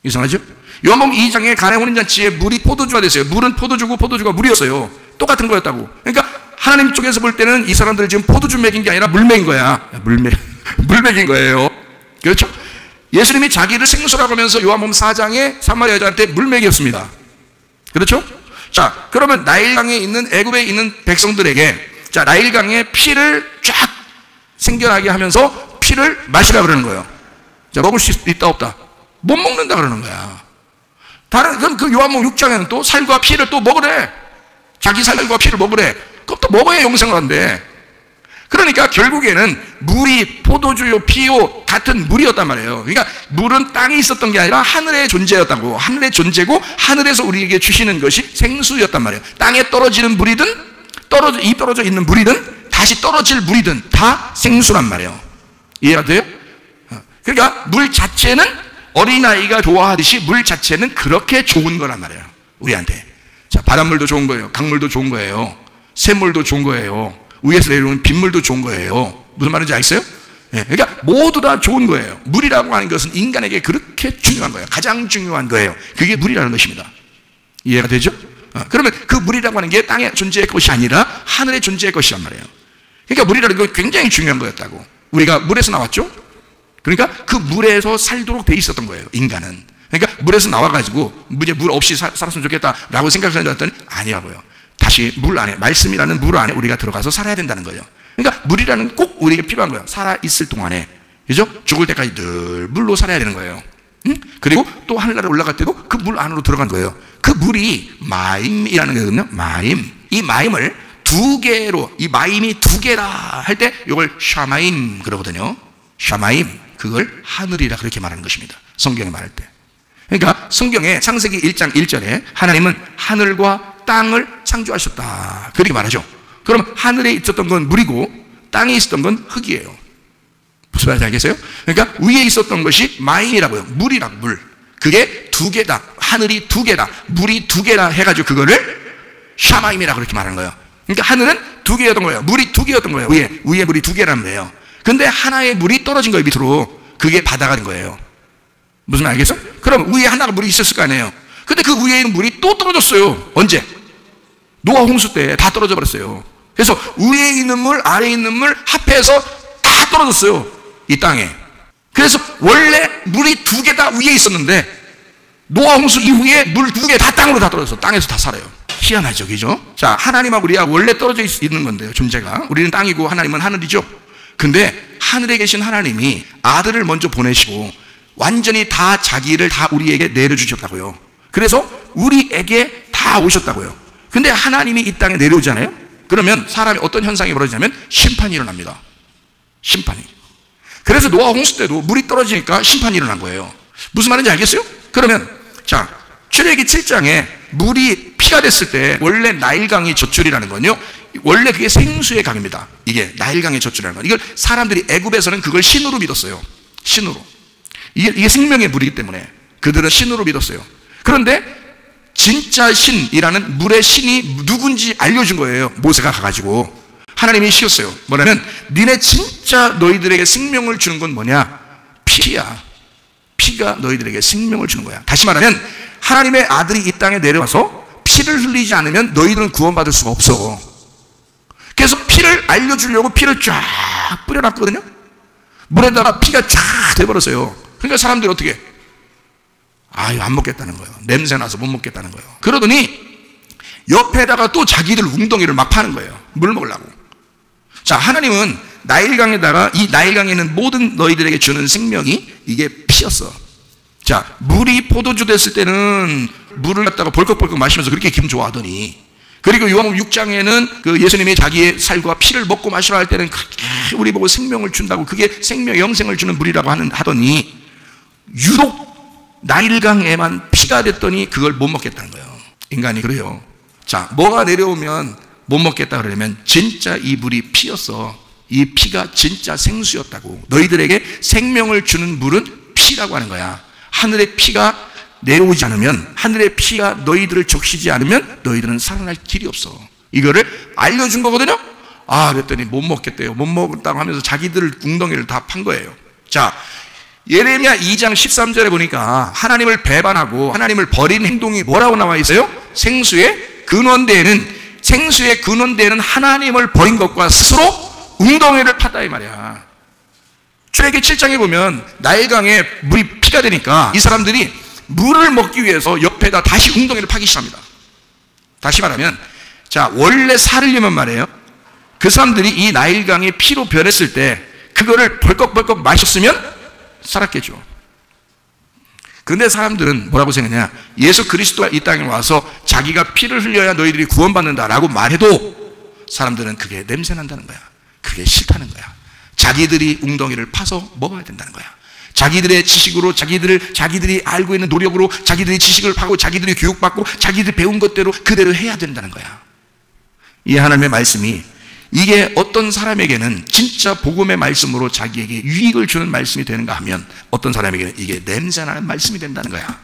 이상하죠? 요한복음 2장에 가나안 혼인잔치에 물이 포도주가 됐어요. 물은 포도주고 포도주가 물이었어요. 똑같은 거였다고. 그러니까 하나님 쪽에서 볼 때는 이 사람들이 지금 포도주 먹인 게 아니라 물 먹인 거야. 물 먹인 거예요. 그렇죠? 예수님이 자기를 생수라고 하면서 요한복음 4장에 사마리아 여자한테 물 먹였습니다. 그렇죠? 자, 그러면 나일강에 있는 애굽에 있는 백성들에게 자, 나일강의 피를 쫙 생겨나게 하면서 피를 마시라 그러는 거예요. 자, 먹을 수 있다 없다? 못 먹는다 그러는 거야. 그럼 그 요한복음 6장에는 또 살과 피를 또 먹으래. 자기 살과 피를 먹으래. 그럼 또 먹어야 영생을 한대. 그러니까 결국에는 물이 포도주요 피요 같은 물이었단 말이에요. 그러니까 물은 땅에 있었던 게 아니라 하늘의 존재였다고. 하늘의 존재고 하늘에서 우리에게 주시는 것이 생수였단 말이에요. 땅에 떨어지는 물이든 떨어져 있는 물이든 다시 떨어질 물이든 다 생수란 말이에요. 이해가 돼요? 그러니까 물 자체는 어린아이가 좋아하듯이 물 자체는 그렇게 좋은 거란 말이에요. 우리한테. 자, 바닷물도 좋은 거예요. 강물도 좋은 거예요. 샘물도 좋은 거예요. 위에서 내려오는 빗물도 좋은 거예요. 무슨 말인지 알겠어요? 네, 그러니까 모두 다 좋은 거예요. 물이라고 하는 것은 인간에게 그렇게 중요한 거예요. 가장 중요한 거예요. 그게 물이라는 것입니다. 이해가 되죠? 그러면 그 물이라고 하는 게 땅에 존재할 것이 아니라 하늘에 존재할 것이란 말이에요. 그러니까 물이라는 건 굉장히 중요한 거였다고. 우리가 물에서 나왔죠? 그러니까 그 물에서 살도록 돼 있었던 거예요, 인간은. 그러니까 물에서 나와가지고 이제 물 없이 살았으면 좋겠다라고 생각하는 줄 알았더니 아니라고요. 다시 물 안에, 말씀이라는 물 안에 우리가 들어가서 살아야 된다는 거예요. 그러니까 물이라는 꼭 우리에게 필요한 거예요. 살아있을 동안에. 그죠? 죽을 때까지 늘 물로 살아야 되는 거예요. 응? 그리고 또 하늘나라에 올라갈 때도 그 물 안으로 들어간 거예요. 그 물이 마임이라는 거거든요. 마임. 이 마임을 두 개로, 이 마임이 두 개라 할 때 이걸 샤마임 그러거든요. 샤마임. 그걸 하늘이라 그렇게 말하는 것입니다. 성경에 말할 때. 그러니까 성경에 창세기 1장 1절에 하나님은 하늘과 땅을 창조하셨다. 그렇게 말하죠. 그럼 하늘에 있었던 건 물이고 땅에 있었던 건 흙이에요. 무슨 말인지 알겠어요? 그러니까 위에 있었던 것이 마임이라고요. 물이라고, 물. 그게 두 개다. 하늘이 두 개다. 물이 두 개다 해가지고 그거를 샤마임이라고 그렇게 말하는 거예요. 그러니까 하늘은 두 개였던 거예요. 물이 두 개였던 거예요. 위에 물이 두 개라는 거예요. 근데 하나의 물이 떨어진 거예요, 밑으로. 그게 바다가 된 거예요. 무슨 말 알겠어? 그럼 위에 하나가 물이 있었을 거 아니에요. 근데 그 위에 있는 물이 또 떨어졌어요. 언제? 노아 홍수 때 다 떨어져 버렸어요. 그래서 위에 있는 물, 아래에 있는 물 합해서 다 떨어졌어요. 이 땅에. 그래서 원래 물이 두 개 다 위에 있었는데 노아 홍수 이후에 물 2개 다 땅으로 다 떨어져서 땅에서 다 살아요. 희한하죠, 그죠? 자, 하나님하고 우리가 원래 떨어져 있는 건데요, 존재가. 우리는 땅이고 하나님은 하늘이죠. 근데 하늘에 계신 하나님이 아들을 먼저 보내시고 완전히 다 자기를 다 우리에게 내려주셨다고요. 그래서 우리에게 다 오셨다고요. 근데 하나님이 이 땅에 내려오잖아요. 그러면 사람이 어떤 현상이 벌어지냐면 심판이 일어납니다. 심판이. 그래서 노아 홍수 때도 물이 떨어지니까 심판이 일어난 거예요. 무슨 말인지 알겠어요? 그러면 자, 출애기 7장에 물이 피가 됐을 때 원래 나일강의 젖줄이라는 건요, 원래 그게 생수의 강입니다. 이게 나일강의 젖줄이라는 건. 이걸 사람들이 애굽에서는 그걸 신으로 믿었어요. 신으로. 이게 생명의 물이기 때문에 그들은 신으로 믿었어요. 그런데 진짜 신이라는 물의 신이 누군지 알려준 거예요. 모세가 가가지고 하나님이 시켰어요. 뭐냐면 니네 진짜 너희들에게 생명을 주는 건 뭐냐? 피야. 피가 너희들에게 생명을 주는 거야. 다시 말하면 하나님의 아들이 이 땅에 내려와서 피를 흘리지 않으면 너희들은 구원받을 수가 없어. 그래서 피를 알려주려고 피를 쫙 뿌려놨거든요. 물에다가 피가 쫙 돼버렸어요. 그러니까 사람들이 어떻게? 이거 안 먹겠다는 거예요. 냄새나서 못 먹겠다는 거예요. 그러더니 옆에다가 또 자기들 웅덩이를 막 파는 거예요. 물 먹으려고. 자, 하나님은 나일강에다가 이 나일강에 있는 모든 너희들에게 주는 생명이 이게 피였어. 자, 물이 포도주 됐을 때는 물을 갖다가 벌컥벌컥 마시면서 그렇게 기분 좋아하더니, 그리고 요한복음 6장에는 그 예수님이 자기의 살과 피를 먹고 마시라 할 때는 우리 보고 생명을 준다고, 그게 생명 영생을 주는 물이라고 하더니 유독 나일강에만 피가 됐더니 그걸 못 먹겠다는 거예요. 인간이 그래요. 자, 뭐가 내려오면 못 먹겠다 그러면 진짜 이 물이 피였어. 이 피가 진짜 생수였다고. 너희들에게 생명을 주는 물은 피라고 하는 거야. 하늘의 피가 내려오지 않으면, 하늘의 피가 너희들을 적시지 않으면 너희들은 살아날 길이 없어. 이거를 알려준 거거든요. 그랬더니 못 먹겠대요. 못 먹었다고 하면서 자기들 웅덩이를 다 판 거예요. 자, 예레미야 2장 13절에 보니까 하나님을 배반하고 하나님을 버린 행동이 뭐라고 나와 있어요? 생수의 근원대에는 하나님을 버린 것과 스스로 웅덩이를 팠다 이 말이야. 출애기 7장에 보면 나일강에 물이 피가 되니까 이 사람들이 물을 먹기 위해서 옆에다 다시 웅덩이를 파기 시작합니다. 다시 말하면, 자, 원래 살으려면 말이에요, 그 사람들이 이 나일강이 피로 변했을 때 그거를 벌컥벌컥 마셨으면 살았겠죠. 그런데 사람들은 뭐라고 생각하냐? 예수 그리스도가 이 땅에 와서 자기가 피를 흘려야 너희들이 구원받는다라고 말해도 사람들은 그게 냄새난다는 거야. 그게 싫다는 거야. 자기들이 웅덩이를 파서 먹어야 된다는 거야. 자기들의 지식으로, 자기들이 알고 있는 노력으로 자기들이 지식을 파고 자기들이 교육받고 자기들이 배운 것대로 그대로 해야 된다는 거야. 이 하나님의 말씀이, 이게 어떤 사람에게는 진짜 복음의 말씀으로 자기에게 유익을 주는 말씀이 되는가 하면 어떤 사람에게는 이게 냄새나는 말씀이 된다는 거야.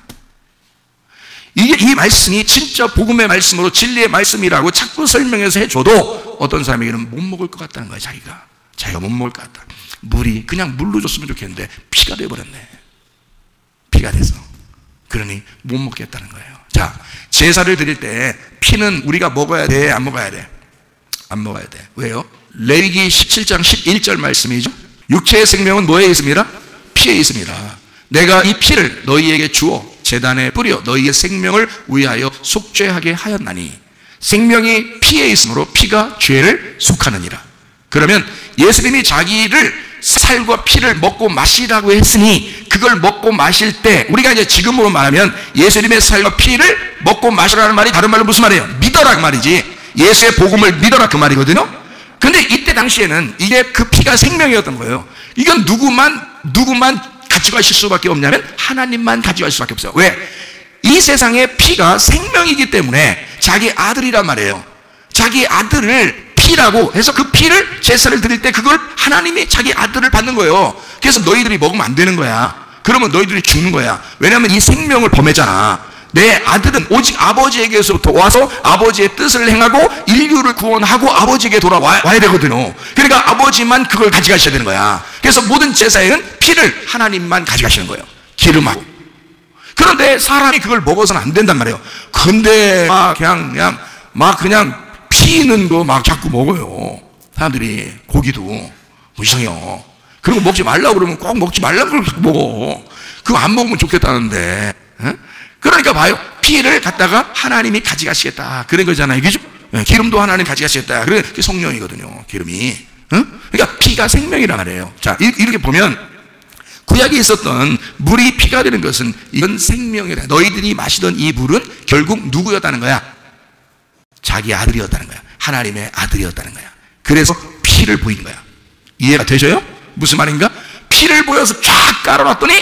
이 말씀이 진짜 복음의 말씀으로 진리의 말씀이라고 자꾸 설명해서 해줘도 어떤 사람에게는 못 먹을 것 같다는 거야. 자기가 못 먹을 것 같다. 물이 그냥 물로 줬으면 좋겠는데 피가 돼버렸네. 피가 돼서. 그러니 못 먹겠다는 거예요. 자, 제사를 드릴 때 피는 우리가 먹어야 돼, 안 먹어야 돼? 안 먹어야 돼. 왜요? 레위기 17장 11절 말씀이죠. 육체의 생명은 뭐에 있습니다? 피에 있습니다. 내가 이 피를 너희에게 주어 제단에 뿌려 너희의 생명을 위하여 속죄하게 하였나니, 생명이 피에 있으므로 피가 죄를 속하느니라. 그러면 예수님이 자기를 살과 피를 먹고 마시라고 했으니 그걸 먹고 마실 때, 우리가 이제 지금으로 말하면 예수님의 살과 피를 먹고 마시라는 말이 다른 말로 무슨 말이에요? 믿어라 그 말이지. 예수의 복음을 믿어라 그 말이거든요. 근데 이때 당시에는 이게 그 피가 생명이었던 거예요. 이건 누구만 가지고 가실 수밖에 없냐면 하나님만 가지고 갈 수밖에 없어요. 왜? 이 세상의 피가 생명이기 때문에 자기 아들이란 말이에요. 자기 아들을 피라고 해서 그 피를 제사를 드릴 때 그걸 하나님이 자기 아들을 받는 거예요. 그래서 너희들이 먹으면 안 되는 거야. 그러면 너희들이 죽는 거야. 왜냐하면 이 생명을 범했잖아. 내 아들은 오직 아버지에게서부터 와서 아버지의 뜻을 행하고 인류를 구원하고 아버지에게 돌아와야 되거든요. 그러니까 아버지만 그걸 가져가셔야 되는 거야. 그래서 모든 제사에는 피를 하나님만 가져가시는 거예요. 기름하고. 그런데 사람이 그걸 먹어서는 안 된단 말이에요. 근데 그냥 피 있는 거 막 자꾸 먹어요. 사람들이 고기도 이상해요. 그리고 먹지 말라고 그러면 꼭 먹지 말라고 그러고 먹어. 그거 안 먹으면 좋겠다는데. 그러니까 봐요. 피를 갖다가 하나님이 가져가시겠다. 그런 거잖아요. 그죠? 기름도 하나님 가져가시겠다. 그게 성령이거든요. 기름이. 그러니까 피가 생명이란 말이에요. 자, 이렇게 보면 구약에 있었던 물이 피가 되는 것은 이건 생명이다. 너희들이 마시던 이 물은 결국 누구였다는 거야? 자기 아들이었다는 거야. 하나님의 아들이었다는 거야. 그래서 피를 보인 거야. 이해가 되셔요? 무슨 말인가? 피를 보여서 쫙 깔아놨더니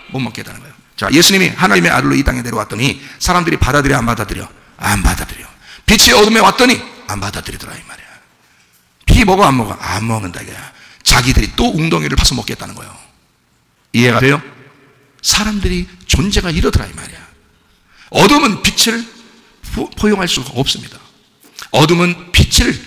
못 먹겠다는 거예요. 자, 예수님이 하나님의 아들로 이 땅에 내려왔더니 사람들이 받아들여 안 받아들여? 안 받아들여. 빛이 어둠에 왔더니 안 받아들이더라 이 말이야. 피 먹어 안 먹어? 안 먹는다 이거야. 자기들이 또 웅덩이를 파서 먹겠다는 거예요. 이해가 돼요? 사람들이 존재가 이러더라 이 말이야. 어둠은 빛을 포용할 수가 없습니다. 어둠은 빛을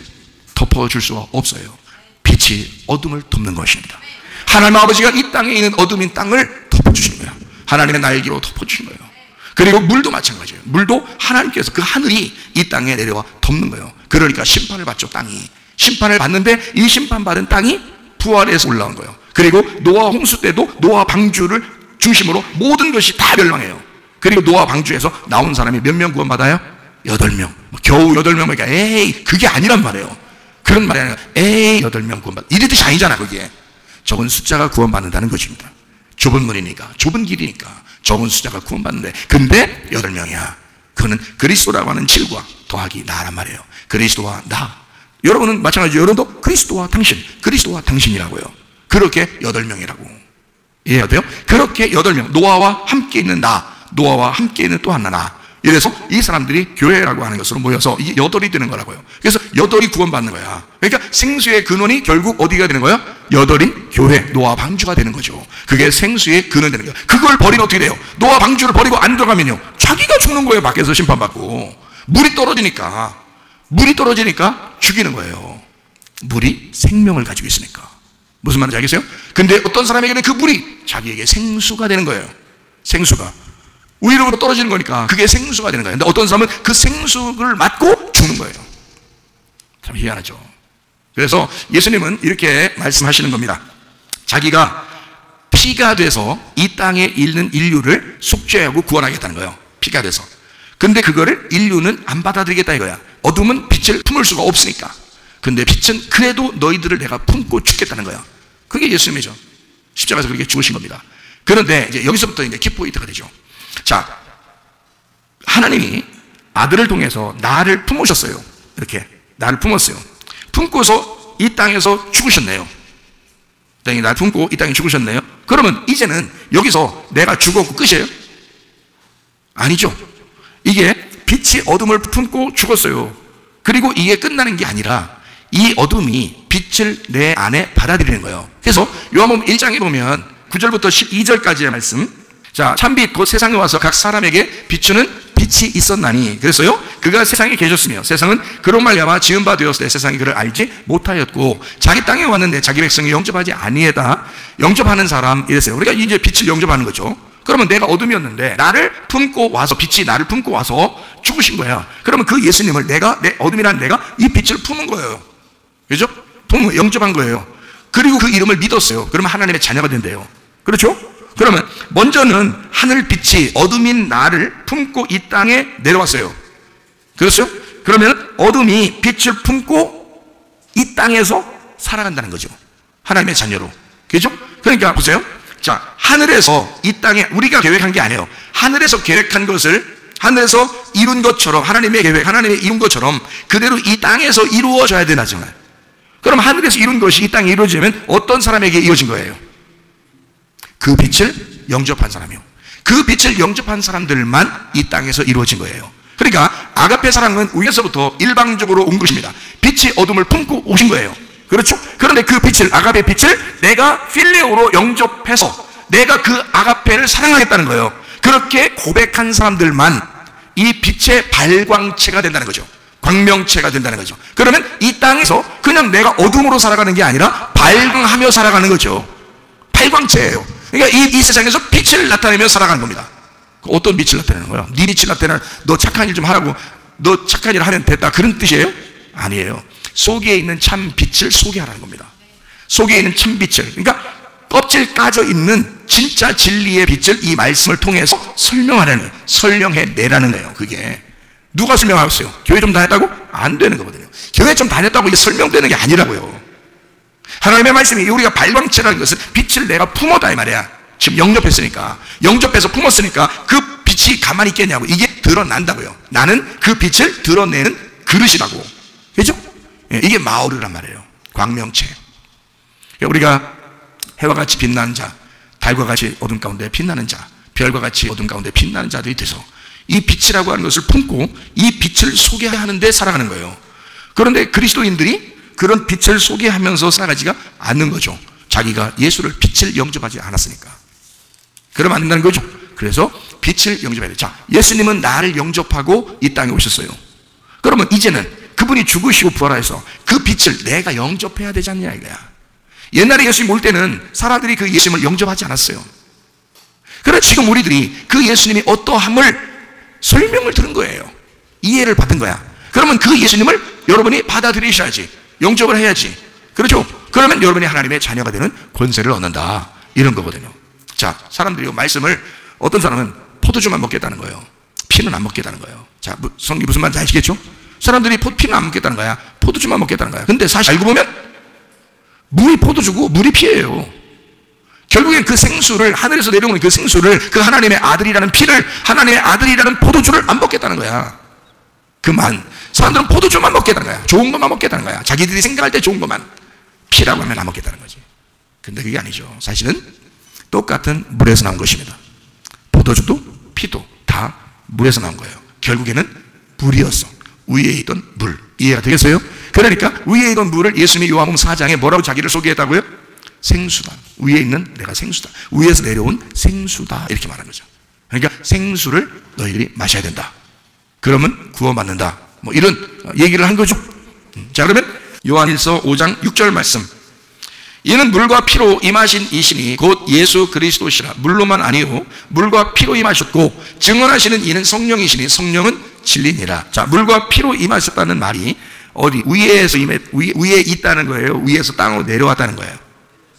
덮어줄 수가 없어요. 빛이 어둠을 덮는 것입니다. 하나님 아버지가 이 땅에 있는 어둠인 땅을 덮어주시는 거예요. 하나님의 날개로 덮어주시는 거예요. 그리고 물도 마찬가지예요. 물도 하나님께서 그 하늘이 이 땅에 내려와 덮는 거예요. 그러니까 심판을 받죠. 땅이 심판을 받는데 이 심판받은 땅이 부활해서 올라온 거예요. 그리고 노아 홍수 때도 노아 방주를 중심으로 모든 것이 다 멸망해요. 그리고 노아 방주에서 나온 사람이 몇 명 구원받아요? 8명. 겨우 8명. 그러니까 에이 그게 아니란 말이에요. 그런 말이 아니라 에이 8명 구원받아. 이래 뜻이 아니잖아. 그게 적은 숫자가 구원받는다는 것입니다. 좁은 문이니까 좁은 길이니까 적은 숫자가 구원받는데 근데 8명이야. 그거는 그리스도라고 하는 7과 더하기 나란 말이에요. 그리스도와 나. 여러분은 마찬가지로 여러분도 그리스도와 당신, 그리스도와 당신이라고요. 그렇게 8명이라고. 이해가 돼요? 그렇게 8명, 노아와 함께 있는 나, 노아와 함께 있는 또 하나 나. 이래서 이 사람들이 교회라고 하는 것으로 모여서 이게 8이 되는 거라고요. 그래서 8이 구원받는 거야. 그러니까 생수의 근원이 결국 어디가 되는 거야? 8이 교회, 노아 방주가 되는 거죠. 그게 생수의 근원이 되는 거야. 그걸 버리면 어떻게 돼요? 노아 방주를 버리고 안 들어가면요, 자기가 죽는 거예요. 밖에서 심판받고. 물이 떨어지니까 죽이는 거예요. 물이 생명을 가지고 있으니까. 무슨 말인지 알겠어요? 근데 어떤 사람에게는 그 물이 자기에게 생수가 되는 거예요. 생수가 위로부터 떨어지는 거니까 그게 생수가 되는 거예요. 근데 어떤 사람은 그 생수를 맞고 죽는 거예요. 참 희한하죠. 그래서 예수님은 이렇게 말씀하시는 겁니다. 자기가 피가 돼서 이 땅에 있는 인류를 속죄하고 구원하겠다는 거예요. 피가 돼서. 근데 그거를 인류는 안 받아들이겠다 이거야. 어둠은 빛을 품을 수가 없으니까. 근데 빛은 그래도 너희들을 내가 품고 죽겠다는 거야. 그게 예수님이죠. 십자가에서 그렇게 죽으신 겁니다. 그런데 이제 여기서부터 이제 키포인트가 되죠. 자, 하나님이 아들을 통해서 나를 품으셨어요. 이렇게 나를 품었어요. 품고서 이 땅에서 죽으셨네요. 땅이 나를 품고 이 땅에 죽으셨네요. 그러면 이제는 여기서 내가 죽었고 끝이에요? 아니죠. 이게 빛이 어둠을 품고 죽었어요. 그리고 이게 끝나는 게 아니라 이 어둠이 빛을 내 안에 받아들이는 거예요. 그래서 요한복음 1장에 보면 9절부터 12절까지의 말씀. 자, 참빛 곧 세상에 와서 각 사람에게 비추는 빛이 있었나니. 그래서요, 그가 세상에 계셨으며 세상은 그로 말미암아 지은 바 되었을 때 세상이 그를 알지 못하였고 자기 땅에 왔는데 자기 백성이 영접하지 아니하다. 영접하는 사람 이랬어요. 우리가 이제 빛을 영접하는 거죠. 그러면 내가 어둠이었는데 나를 품고 와서 빛이 나를 품고 와서 죽으신 거야. 그러면 그 예수님을 내가 내 어둠이란 내가 이 빛을 품은 거예요. 그죠? 품은 영접한 거예요. 그리고 그 이름을 믿었어요. 그러면 하나님의 자녀가 된대요. 그렇죠? 그러면 먼저는 하늘 빛이 어둠인 나를 품고 이 땅에 내려왔어요. 그렇죠? 그러면 어둠이 빛을 품고 이 땅에서 살아간다는 거죠. 하나님의 자녀로. 그렇죠? 그러니까 보세요. 자, 하늘에서 이 땅에 우리가 계획한 게 아니에요. 하늘에서 계획한 것을 하늘에서 이룬 것처럼 하나님의 계획, 하나님의 이룬 것처럼 그대로 이 땅에서 이루어져야 되나잖아요. 그럼 하늘에서 이룬 것이 이 땅에 이루어지면 어떤 사람에게 이루어진 거예요? 그 빛을 영접한 사람이요. 그 빛을 영접한 사람들만 이 땅에서 이루어진 거예요. 그러니까 아가페 사랑은 위에서부터 일방적으로 온 것입니다. 빛이 어둠을 품고 오신 거예요. 그렇죠? 그런데 그 빛을, 아가페 빛을 내가 필레오로 영접해서 내가 그 아가페를 사랑하겠다는 거예요. 그렇게 고백한 사람들만 이 빛의 발광체가 된다는 거죠. 광명체가 된다는 거죠. 그러면 이 땅에서 그냥 내가 어둠으로 살아가는 게 아니라 발광하며 살아가는 거죠. 발광체예요. 그러니까 이 세상에서 빛을 나타내며 살아가는 겁니다. 어떤 빛을 나타내는 거예요? 네 빛을 나타내는, 너 착한 일 좀 하라고, 너 착한 일 하면 됐다, 그런 뜻이에요? 아니에요. 속에 있는 참 빛을 소개하라는 겁니다. 속에 있는 참 빛을, 그러니까 껍질 까져 있는 진짜 진리의 빛을 이 말씀을 통해서 설명해내라는 거예요. 그게 누가 설명하겠어요? 교회 좀 다녔다고? 안 되는 거거든요. 교회 좀 다녔다고 이게 설명되는 게 아니라고요. 하나님의 말씀이 우리가 발광체라는 것은 빛을 내가 품었다 이 말이야. 지금 영접해서 품었으니까 그 빛이 가만히 있겠냐고. 이게 드러난다고요. 나는 그 빛을 드러내는 그릇이라고. 그죠? 이게 마오르란 말이에요. 광명체. 우리가 해와 같이 빛나는 자, 달과 같이 어둠 가운데 빛나는 자, 별과 같이 어둠 가운데 빛나는 자들이 돼서 이 빛이라고 하는 것을 품고 이 빛을 소개하는 데 살아가는 거예요. 그런데 그리스도인들이 그런 빛을 소개하면서 살아가지가 않는 거죠. 자기가 예수를 빛을 영접하지 않았으니까. 그러면 안 된다는 거죠. 그래서 빛을 영접해야 돼요. 자, 예수님은 나를 영접하고 이 땅에 오셨어요. 그러면 이제는 그분이 죽으시고 부활해서 그 빛을 내가 영접해야 되지 않냐 이거야. 옛날에 예수님 올 때는 사람들이 그 예수님을 영접하지 않았어요. 그래서 지금 우리들이 그 예수님이 어떠함을 설명을 들은 거예요. 이해를 받은 거야. 그러면 그 예수님을 여러분이 받아들이셔야지. 영접을 해야지. 그렇죠? 그러면 여러분이 하나님의 자녀가 되는 권세를 얻는다. 이런 거거든요. 자, 사람들이 말씀을 어떤 사람은 포도주만 먹겠다는 거예요. 피는 안 먹겠다는 거예요. 자, 성경이 무슨 말인지 아시겠죠? 사람들이 피는 안 먹겠다는 거야. 포도주만 먹겠다는 거야. 근데 사실 알고 보면 물이 포도주고 물이 피예요. 결국엔 그 생수를, 하늘에서 내려오는 그 생수를, 그 하나님의 아들이라는 피를, 하나님의 아들이라는 포도주를 안 먹겠다는 거야. 사람들은 포도주만 먹겠다는 거야. 좋은 것만 먹겠다는 거야. 자기들이 생각할 때 좋은 것만. 피라고 하면 안 먹겠다는 거지. 근데 그게 아니죠. 사실은 똑같은 물에서 나온 것입니다. 포도주도 피도 다 물에서 나온 거예요. 결국에는 물이었어. 위에 있던 물. 이해가 되겠어요? 그러니까 위에 있던 물을 예수님이 요한복음 4장에 뭐라고 자기를 소개했다고요? 생수다. 위에 있는 내가 생수다. 위에서 내려온 생수다. 이렇게 말한 거죠. 그러니까 생수를 너희들이 마셔야 된다. 그러면 구원받는다. 뭐 이런 얘기를 한 거죠. 자, 그러면 요한일서 5장 6절 말씀. 이는 물과 피로 임하신 이신이 곧 예수 그리스도시라. 물로만 아니요 물과 피로 임하셨고 증언하시는 이는 성령이시니 성령은 진리니라. 자, 물과 피로 임하셨다는 말이 어디 위에 있다는 거예요? 위에서 땅으로 내려왔다는 거예요?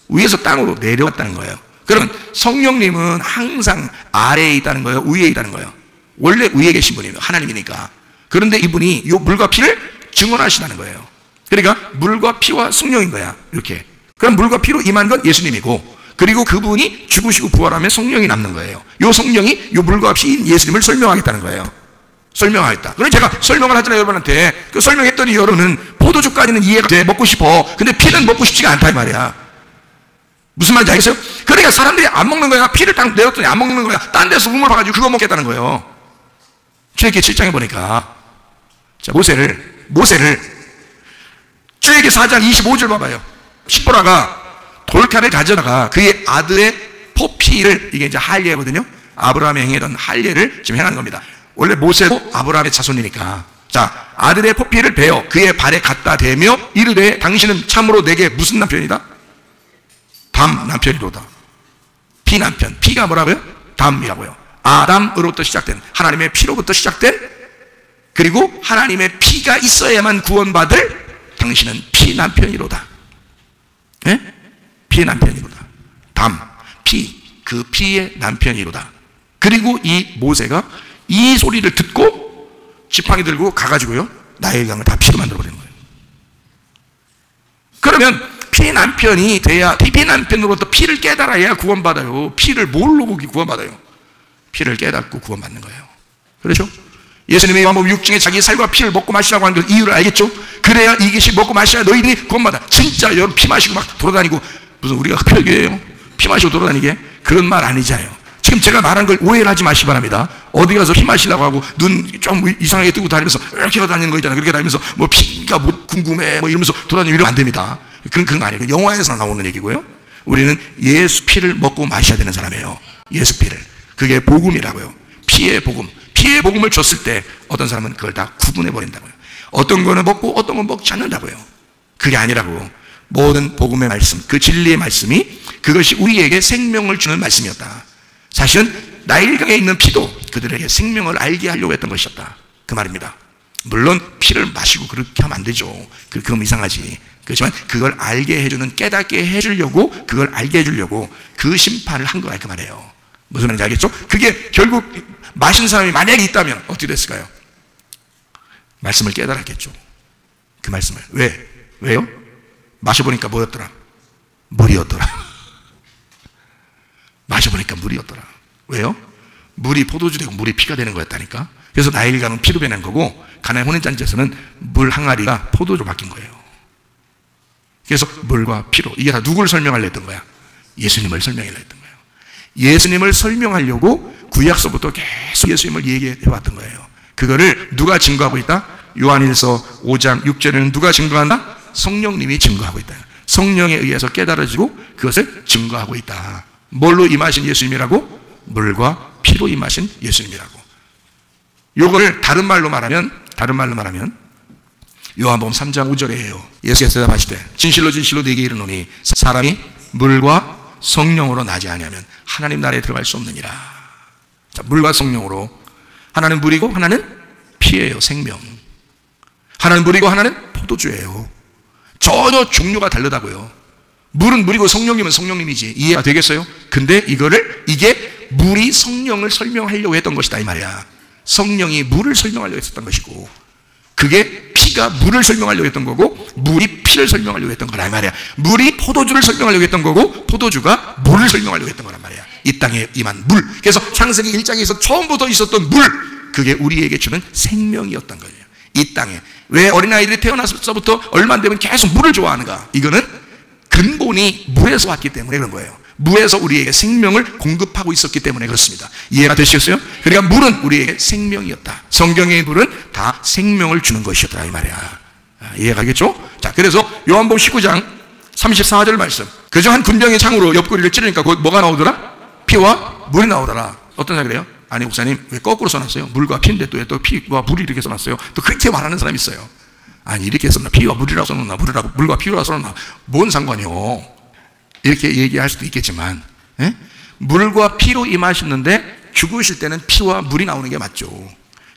위에서 땅으로 내려왔다는 거예요. 그러면 성령님은 항상 아래에 있다는 거예요? 위에 있다는 거예요? 원래 위에 계신 분이에요. 하나님이니까. 그런데 이분이 이 물과 피를 증언하시다는 거예요. 그러니까 물과 피와 성령인 거야. 이렇게. 그럼 물과 피로 임한 건 예수님이고, 그리고 그분이 죽으시고 부활하면 성령이 남는 거예요. 이 성령이 이 물과 피인 예수님을 설명하겠다는 거예요. 설명하겠다. 그래서 제가 설명을 하잖아요, 여러분한테. 그 설명했더니 여러분은 포도주까지는 이해가 돼. 먹고 싶어. 근데 피는 먹고 싶지가 않다 이 말이야. 무슨 말인지 알겠어요? 그러니까 사람들이 안 먹는 거야. 피를 딱 내렸더니 안 먹는 거야. 딴 데서 우물 봐가지고 그거 먹겠다는 거예요. 출애굽기 7장에 보니까, 자, 모세를 출애굽기 4장 25절 봐봐요. 십보라가 돌칼을 가져다가 그의 아들의 포피를, 이게 이제 할례거든요. 아브라함이 행했던 할례를 지금 행하는 겁니다. 원래 모세도 아브라함의 자손이니까. 자, 아들의 포피를 베어 그의 발에 갖다 대며 이르되 당신은 참으로 내게 무슨 남편이다? 담 남편이로다. 피 남편. 피가 뭐라고요? 담이라고요. 아담으로부터 시작된, 하나님의 피로부터 시작된, 그리고 하나님의 피가 있어야만 구원받을 당신은 피 남편이로다. 예? 피의 남편이로다. 담, 피, 그 피의 남편이로다. 그리고 이 모세가 이 소리를 듣고 지팡이 들고 가가지고요, 나의 강을 다 피로 만들어버리는 거예요. 그러면 피 남편이 돼야, 피 남편으로부터 피를 깨달아야 구원받아요. 피를 모르고 구원받아요. 피를 깨닫고 구원받는 거예요. 그렇죠? 예수님이 요한복음 6장에 자기 살과 피를 먹고 마시라고 하는 그 이유를 알겠죠? 그래야 이것이 먹고 마셔야 너희들이 구원받아. 진짜 여러분 피 마시고 막 돌아다니고, 무슨 우리가 흡혈교예요? 피 마시고 돌아다니게? 그런 말 아니잖아요. 지금 제가 말한 걸 오해를 하지 마시기 바랍니다. 어디 가서 피 마시려고 하고 눈 좀 이상하게 뜨고 다니면서 이렇게 다니는 거 있잖아요. 그렇게 다니면서 뭐 피가 뭐 궁금해 뭐 이러면서 돌아다니면 이러면 안 됩니다. 그런 거 아니에요. 영화에서 나오는 얘기고요. 우리는 예수 피를 먹고 마셔야 되는 사람이에요. 예수 피를. 그게 복음이라고요. 피의 복음. 피의 복음을 줬을 때 어떤 사람은 그걸 다 구분해 버린다고요. 어떤 거는 먹고 어떤 건 먹지 않는다고요. 그게 아니라고. 모든 복음의 말씀, 그 진리의 말씀이 그것이 우리에게 생명을 주는 말씀이었다. 사실은 나일강에 있는 피도 그들에게 생명을 알게 하려고 했던 것이었다. 그 말입니다. 물론 피를 마시고 그렇게 하면 안 되죠. 그럼 이상하지. 그렇지만 그걸 알게 해주는, 깨닫게 해주려고, 그걸 알게 해주려고 그 심판을 한 거야, 그 말이에요. 무슨 말인지 알겠죠? 그게 결국 마신 사람이 만약에 있다면 어떻게 됐을까요? 말씀을 깨달았겠죠. 그 말씀을. 왜요? 마셔보니까 뭐였더라? 물이었더라. 마셔보니까 물이었더라. 왜요? 물이 포도주 되고 물이 피가 되는 거였다니까. 그래서 나일강은 피로 변한 거고, 가나의 혼인잔치에서는 물 항아리가 포도주로 바뀐 거예요. 그래서 물과 피로, 이게 다 누구를 설명하려 했던 거야? 예수님을 설명하려 했던 거예요. 예수님을 설명하려고 구약서부터 계속 예수님을 얘기해 왔던 거예요. 그거를 누가 증거하고 있다? 요한일서 5장 6절에는 누가 증거한다? 성령님이 증거하고 있다. 성령에 의해서 깨달아지고 그것을 증거하고 있다. 뭘로 임하신 예수님이라고? 물과 피로 임하신 예수님이라고. 요거를 다른 말로 말하면 요한복음 3장 5절이에요. 예수께서 대답하시되 진실로 진실로 네게 이르노니 사람이 물과 성령으로 나지 아니하면 하나님 나라에 들어갈 수 없느니라. 자, 물과 성령으로, 하나는 물이고 하나는 피예요. 생명. 하나는 물이고 하나는 포도주예요. 전혀 종류가 다르다고요. 물은 물이고 성령님은 성령님이지. 이해가 되겠어요? 근데 이게 물이 성령을 설명하려고 했던 것이다, 이 말이야. 성령이 물을 설명하려고 했었던 것이고, 그게 피가 물을 설명하려고 했던 거고, 물이 피를 설명하려고 했던 거란 말이야. 물이 포도주를 설명하려고 했던 거고, 포도주가 물을 설명하려고 했던 거란 말이야. 이 땅에 임한 물. 그래서 창세기 1장에서 처음부터 있었던 물, 그게 우리에게 주는 생명이었던 거예요. 이 땅에. 왜 어린아이들이 태어나서부터 얼마 안 되면 계속 물을 좋아하는가? 이거는 근본이 물에서 왔기 때문에 그런 거예요. 물에서 우리에게 생명을 공급하고 있었기 때문에 그렇습니다. 이해가 되시겠어요? 그러니까 물은 우리에게 생명이었다. 성경의 물은 다 생명을 주는 것이었다, 이 말이야. 이해가 되겠죠? 자, 그래서 요한복음 19장 34절 말씀. 그저 한 군병의 창으로 옆구리를 찌르니까 거기 뭐가 나오더라? 피와 물이 나오더라. 어떤 사람이 그래요? 아니, 목사님, 왜 거꾸로 써놨어요? 물과 피인데 또 피와 물이 이렇게 써놨어요? 또 그렇게 말하는 사람이 있어요. 아니, 이렇게 써놨나? 피와 물이라고 써놨나? 물과 피라고 써놨나? 뭔 상관이요? 이렇게 얘기할 수도 있겠지만, 물과 피로 임하셨는데 죽으실 때는 피와 물이 나오는 게 맞죠.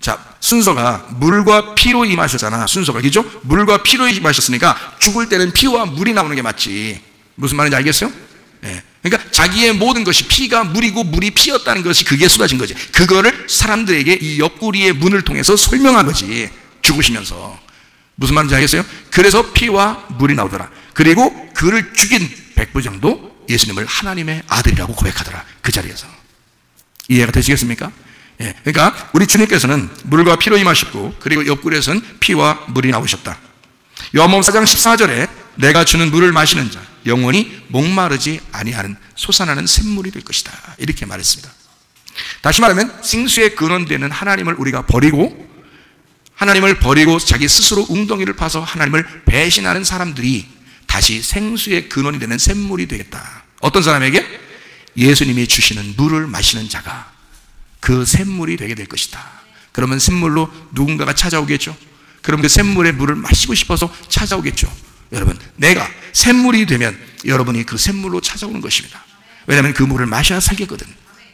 자, 순서가 물과 피로 임하셨잖아. 순서가, 그죠? 물과 피로 임하셨으니까 죽을 때는 피와 물이 나오는 게 맞지. 무슨 말인지 알겠어요? 그러니까 자기의 모든 것이 피가 물이고 물이 피였다는 것이 그게 쏟아진 거지. 그거를 사람들에게 이 옆구리의 문을 통해서 설명한 거지. 죽으시면서. 무슨 말인지 알겠어요? 그래서 피와 물이 나오더라. 그리고 그를 죽인 백부장도 예수님을 하나님의 아들이라고 고백하더라. 그 자리에서. 이해가 되시겠습니까? 그러니까 우리 주님께서는 물과 피로 임하셨고, 그리고 옆구리에서는 피와 물이 나오셨다. 요한복음 4장 14절에 내가 주는 물을 마시는 자 영원히 목마르지 아니하는 솟아나는 샘물이 될 것이다, 이렇게 말했습니다. 다시 말하면 생수의 근원되는 하나님을 우리가 버리고, 하나님을 버리고 자기 스스로 웅덩이를 파서 하나님을 배신하는 사람들이 다시 생수의 근원이 되는 샘물이 되겠다. 어떤 사람에게? 예수님이 주시는 물을 마시는 자가 그 샘물이 되게 될 것이다. 그러면 샘물로 누군가가 찾아오겠죠. 그럼 그 샘물의 물을 마시고 싶어서 찾아오겠죠. 여러분, 내가 샘물이 되면 여러분이 그 샘물로 찾아오는 것입니다. 왜냐하면 그 물을 마셔야 살겠거든.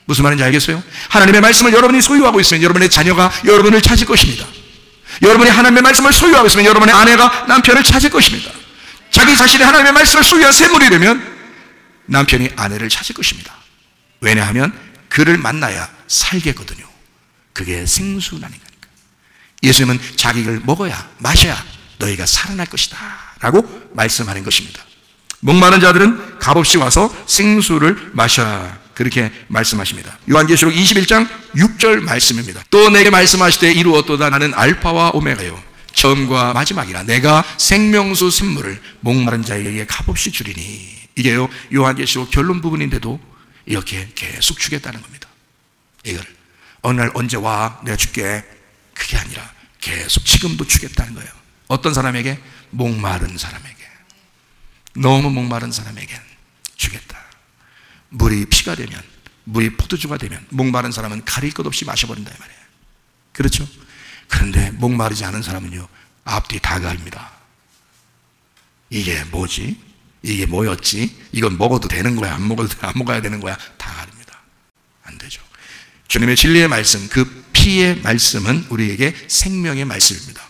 무슨 말인지 알겠어요? 하나님의 말씀을 여러분이 소유하고 있으면 여러분의 자녀가 여러분을 찾을 것입니다. 여러분이 하나님의 말씀을 소유하고 있으면 여러분의 아내가 남편을 찾을 것입니다. 자기 자신이 하나님의 말씀을 소유한 샘물이 되면 남편이 아내를 찾을 것입니다. 왜냐하면 그를 만나야 살겠거든요. 그게 생수라니까. 예수님은 자기를 먹어야, 마셔야 너희가 살아날 것이다 라고 말씀하는 것입니다. 목마른 자들은 값없이 와서 생수를 마셔라, 그렇게 말씀하십니다. 요한계시록 21장 6절 말씀입니다. 또 내게 말씀하시되 이루었도다. 나는 알파와 오메가요 처음과 마지막이라. 내가 생명수 샘물을 목마른 자에게 값없이 주리니. 이게요, 요한계시록 결론 부분인데도 이렇게 계속 주겠다는 겁니다. 이걸 어느 날 언제 와 내가 줄게, 그게 아니라 계속 지금도 주겠다는 거예요. 어떤 사람에게? 목마른 사람에게, 너무 목마른 사람에게 주겠다. 물이 피가 되면, 물이 포도주가 되면 목마른 사람은 가릴 것 없이 마셔버린다, 이 말이에요. 그렇죠? 그런데 목마르지 않은 사람은요, 앞뒤 다 가립니다. 이게 뭐지? 이게 뭐였지? 이건 먹어도 되는 거야? 안 먹어야 되는 거야? 다 가립니다. 안 되죠. 주님의 진리의 말씀, 그 피의 말씀은 우리에게 생명의 말씀입니다.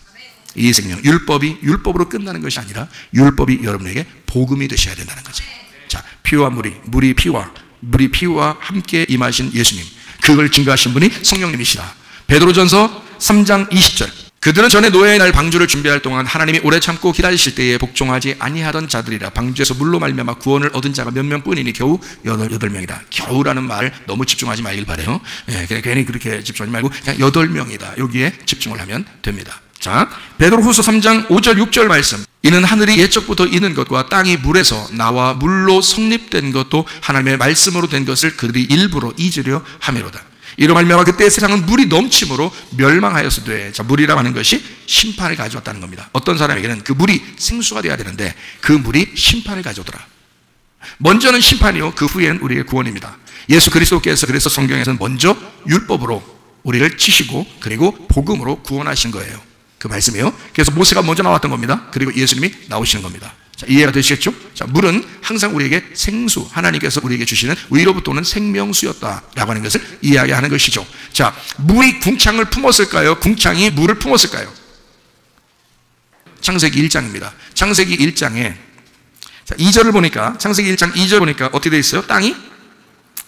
이 생명, 율법이 율법으로 끝나는 것이 아니라 율법이 여러분에게 복음이 되셔야 된다는 거죠. 자, 피와 물이 피와 함께 임하신 예수님, 그걸 증거하신 분이 성령님이시다. 베드로전서 3장 20절, 그들은 전에 노예의 날 방주를 준비할 동안 하나님이 오래 참고 기다리실 때에 복종하지 아니하던 자들이라. 방주에서 물로 말미암아 구원을 얻은 자가 몇 명뿐이니 겨우 8명이다. 겨우라는 말 너무 집중하지 말길 바래요. 그냥 괜히 그렇게 집중하지 말고 그냥 8명이다. 여기에 집중을 하면 됩니다. 자, 베드로후서 3장 5절 6절 말씀, 이는 하늘이 옛적부터 있는 것과 땅이 물에서 나와 물로 성립된 것도 하나님의 말씀으로 된 것을 그들이 일부러 잊으려 함이로다. 이로 말미암아 그때 세상은 물이 넘침으로 멸망하였으되, 자, 물이라고 하는 것이 심판을 가져왔다는 겁니다. 어떤 사람에게는 그 물이 생수가 되어야 되는데 그 물이 심판을 가져오더라. 먼저는 심판이요, 그 후에는 우리의 구원입니다. 예수 그리스도께서 그래서 성경에서는 먼저 율법으로 우리를 치시고 그리고 복음으로 구원하신 거예요. 그 말씀이에요. 그래서 모세가 먼저 나왔던 겁니다. 그리고 예수님이 나오시는 겁니다. 자, 이해가 되시겠죠? 자, 물은 항상 우리에게 생수, 하나님께서 우리에게 주시는 위로부터 오는 생명수였다라고 하는 것을 이야기하는 것이죠. 자, 물이 궁창을 품었을까요? 궁창이 물을 품었을까요? 창세기 1장입니다. 창세기 1장에 자, 2절을 보니까, 창세기 1장 2절 보니까 어떻게 되어 있어요? 땅이